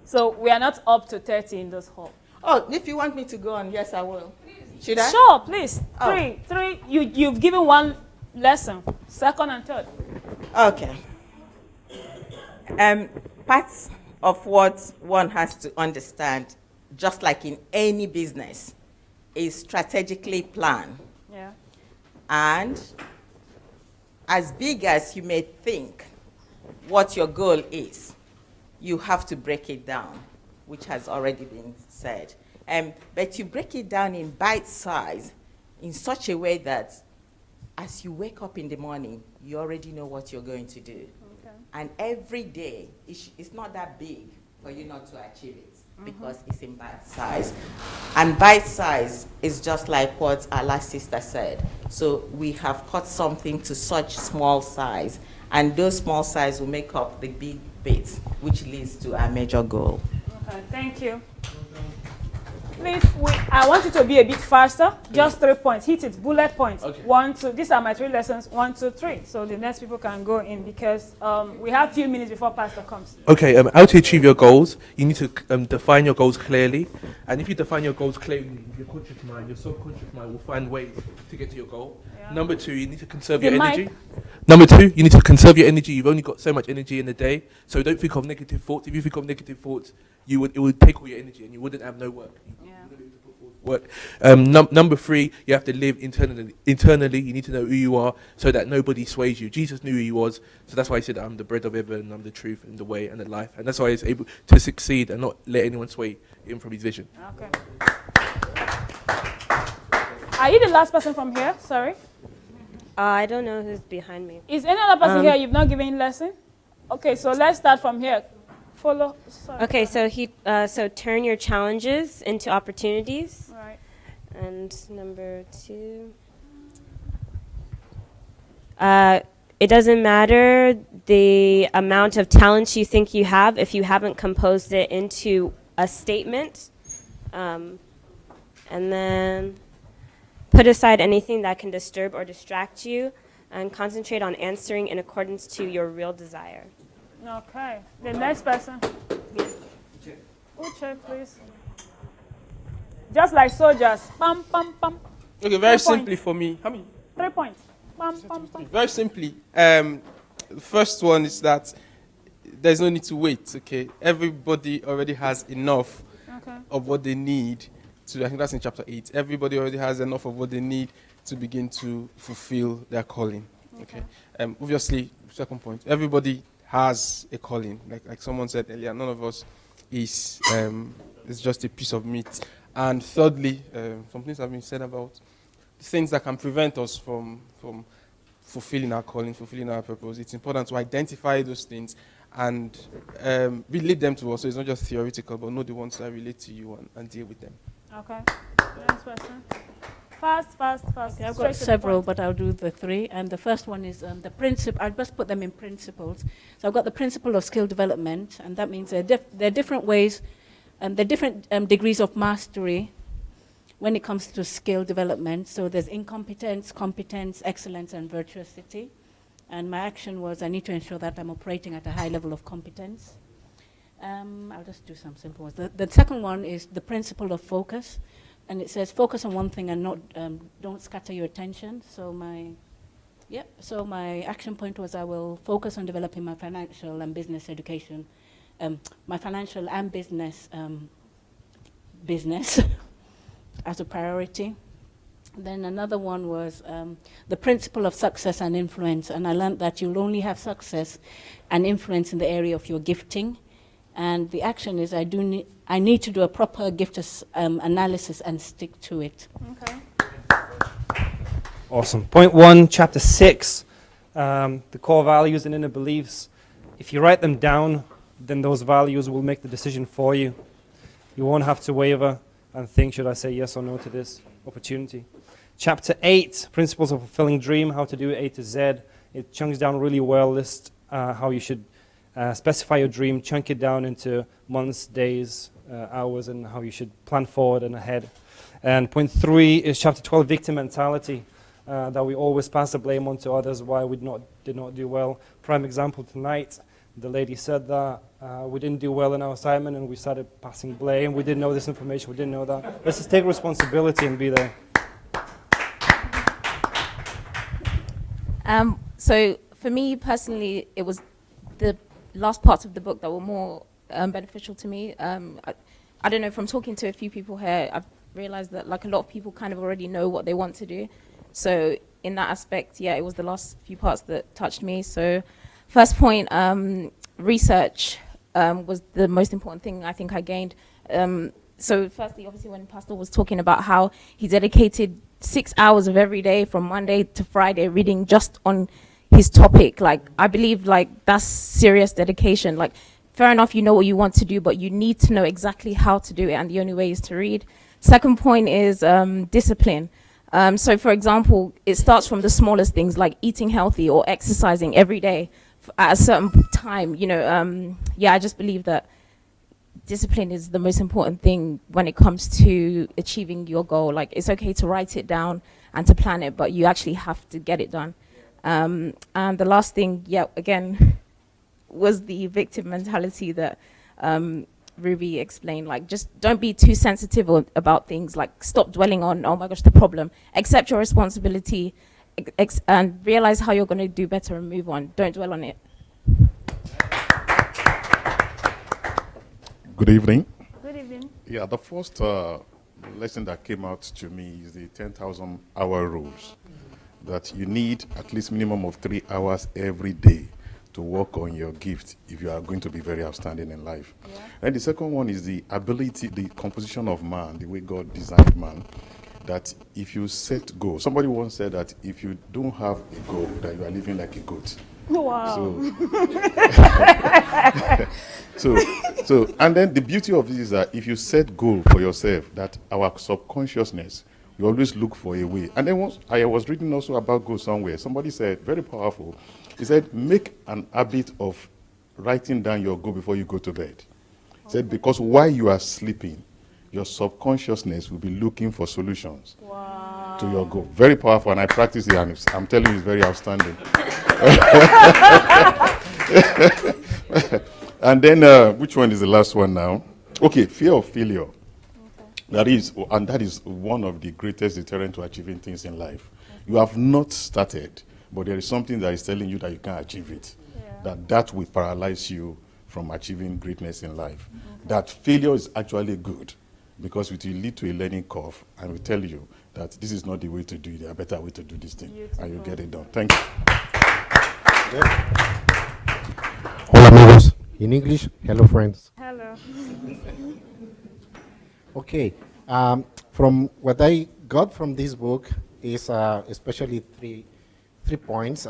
So we are not up to 30 in this hall. Oh, if you want me to go on, yes, I will. Should I? Sure, please. Oh. Three. You've given one lesson, second and third. Okay. Parts of what one has to understand, just like in any business, is strategically plan. Yeah. And as big as you may think what your goal is, you have to break it down, which has already been said. But you break it down in bite size in such a way that as you wake up in the morning, you already know what you're going to do. Okay. And every day, it's not that big for you not to achieve it because it's in bite size. And bite size is just like what our last sister said. So we have cut something to such small size, and those small size will make up the big bits, which leads to our major goal. Okay, thank you. Please, I want you to be a bit faster. Just 3 points. Hit it. Bullet points. Okay. 1, 2. These are my 3 lessons. 1, 2, 3. So the next people can go in because we have a few minutes before Pastor comes. Okay. How to achieve your goals? You need to define your goals clearly, and if you define your goals clearly, your conscious mind, your subconscious mind will find ways to get to your goal. Yeah. Number 2, you need to conserve your energy. Number 2, you need to conserve your energy. You've only got so much energy in a day, so don't think of negative thoughts. If you think of negative thoughts, it would take all your energy, and you wouldn't have no work. Work. Number 3, you have to live internally. You need to know who you are so that nobody sways you. Jesus knew who he was, so that's why he said, I'm the bread of heaven, I'm the truth and the way and the life. And that's why he's able to succeed and not let anyone sway him from his vision. Okay. Are you the last person from here? Sorry. I don't know who's behind me. Is any other person here you've not given lesson? Okay, so let's start from here. Follow. Sorry. Okay, so so turn your challenges into opportunities. Right. And number 2. It doesn't matter the amount of talent you think you have if you haven't composed it into a statement. And then put aside anything that can disturb or distract you and concentrate on answering in accordance to your real desire. Okay. The next person. Yes. Uche, please. Just like soldiers. Pam, pam, pam. Okay, very simply for me. How many? 3 points. Pam, pam, pam. Very simply. The first one is that there's no need to wait, okay? Everybody already has enough of what they need to, I think that's in chapter 8. Everybody already has enough of what they need to begin to fulfill their calling, okay? Obviously, second point, everybody has a calling. Like someone said earlier, none of us is just a piece of meat. And thirdly, some things have been said about the things that can prevent us from fulfilling our calling, fulfilling our purpose. It's important to identify those things and relate them to us. So it's not just theoretical, but know the ones that relate to you and deal with them. Okay. Next person. Fast. Okay, I've got several, but I'll do the 3. And the first one is the principle. I'll just put them in principles. So I've got the principle of skill development, and that means there are different ways, and there are different degrees of mastery when it comes to skill development. So there's incompetence, competence, excellence, and virtuosity. And my action was I need to ensure that I'm operating at a high level of competence. I'll just do some simple ones. The second one is the principle of focus. And it says focus on one thing and not don't scatter your attention. So my action point was I will focus on developing my financial and business education, my financial and business as a priority. Then another one was the principle of success and influence, and I learned that you'll only have success and influence in the area of your gifting. And the action is I need to do a proper gift analysis and stick to it. Okay. Awesome. Point 1, chapter 6, the core values and inner beliefs. If you write them down, then those values will make the decision for you. You won't have to waver and think, should I say yes or no to this opportunity? Chapter 8, principles of a fulfilling dream, how to do it A to Z. It chunks down really well, lists how you should specify your dream, chunk it down into months, days, hours, and how you should plan forward and ahead. And point 3 is chapter 12, victim mentality, that we always pass the blame on to others why we did not do well. Prime example tonight, the lady said that we didn't do well in our assignment and we started passing blame. We didn't know this information, we didn't know that. Let's just take responsibility and be there. So for me personally, it was the last parts of the book that were more beneficial to me. I don't know, from talking to a few people here, I've realized that like a lot of people kind of already know what they want to do. So in that aspect, yeah, it was the last few parts that touched me. So first point, research was the most important thing I think I gained. So firstly, obviously, when Pastor was talking about how he dedicated 6 hours of every day from Monday to Friday reading just on his topic, like I believe like that's serious dedication. Like fair enough, you know what you want to do, but you need to know exactly how to do it, and the only way is to read. Second point is discipline. So for example, it starts from the smallest things like eating healthy or exercising every day at a certain time. You know, yeah, I just believe that discipline is the most important thing when it comes to achieving your goal. Like it's okay to write it down and to plan it, but you actually have to get it done. And the last thing, yeah, again, was the victim mentality that Ruby explained. Like, just don't be too sensitive about things. Like, stop dwelling on, oh my gosh, the problem. Accept your responsibility and realize how you're going to do better and move on. Don't dwell on it. Good evening. Good evening. Yeah, the first lesson that came out to me is the 10,000 hour rules. That you need at least minimum of 3 hours every day to work on your gift if you are going to be very outstanding in life. Yeah. And the second one is the ability, the composition of man, the way God designed man. That if you set goals, somebody once said that if you don't have a goal, that you are living like a goat. Wow. So, and then the beauty of this is that if you set goal for yourself, that our subconsciousness, you always look for a way. And then once I was reading also about goals somewhere, somebody said, very powerful, he said, make an habit of writing down your goal before you go to bed. He said, because while you are sleeping, your subconsciousness will be looking for solutions to your goal. Very powerful, and I practice it, and I'm telling you, it's very outstanding. And then, which one is the last one now? Okay, fear of failure. That is one of the greatest deterrents to achieving things in life. You have not started, but there is something that is telling you that you can't achieve it. Yeah. That will paralyze you from achieving greatness in life. Okay. That failure is actually good, because it will lead to a learning curve and will tell you that this is not the way to do it, there are better way to do this thing. Beautiful. And you get it done. Thank you. Hola amigos. In English, hello friends. Hello. Okay, from what I got from this book is especially three points.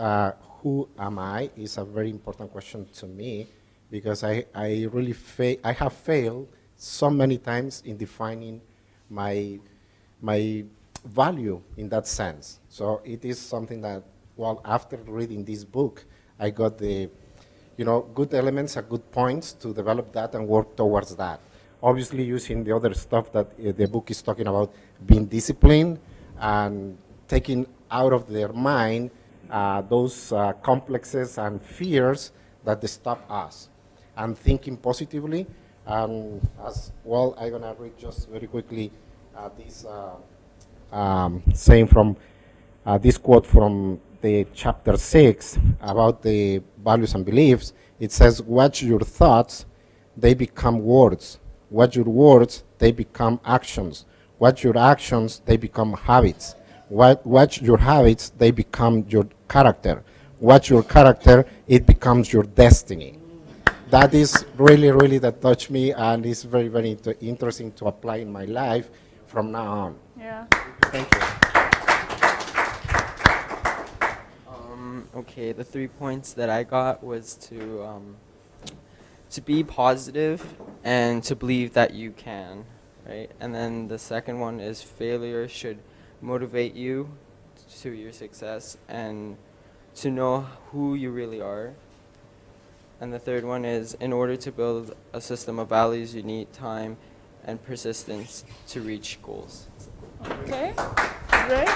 Who am I is a very important question to me, because I really I have failed so many times in defining my value in that sense. So it is something that, well, after reading this book, I got the good elements and good points to develop that and work towards that. Obviously using the other stuff that the book is talking about, being disciplined and taking out of their mind those complexes and fears that stop us, and thinking positively. As well, I'm gonna read just very quickly this saying from this quote from the chapter 6 about the values and beliefs. It says, watch your thoughts, they become words. Watch your words, they become actions. Watch your actions, they become habits. Watch your habits, they become your character. Watch your character, it becomes your destiny. that is really, really that touched me, and it's very, very interesting to apply in my life from now on. Yeah. Thank you. Okay, the 3 points that I got was to be positive and to believe that you can, right? And then the second one is failure should motivate you to your success and to know who you really are. And the third one is, in order to build a system of values, you need time and persistence to reach goals. Okay, great.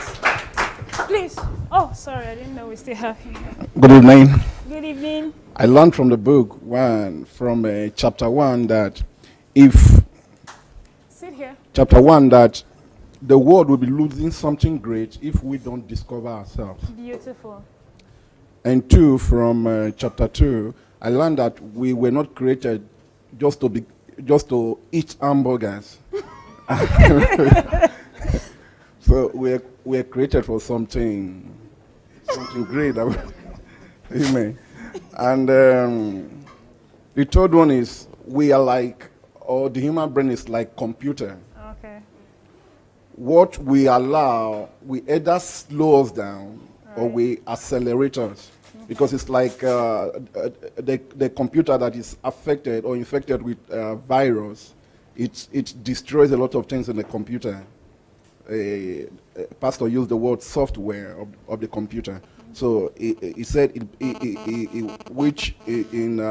Please. Oh, sorry, I didn't know we still have him. Good evening. Good evening. I learned from the book from chapter 1 that Sit here. chapter 1 that the world will be losing something great if we don't discover ourselves. Beautiful. And 2, from chapter 2, I learned that we were not created just to eat hamburgers. So we're created for something great. Amen. And the third one is we are like, or the human brain is like computer. Okay. What we allow, we either slow us down or we accelerate us. Because it's like the computer that is affected or infected with virus, it destroys a lot of things in the computer. Pastor used the word software of the computer. So he said which in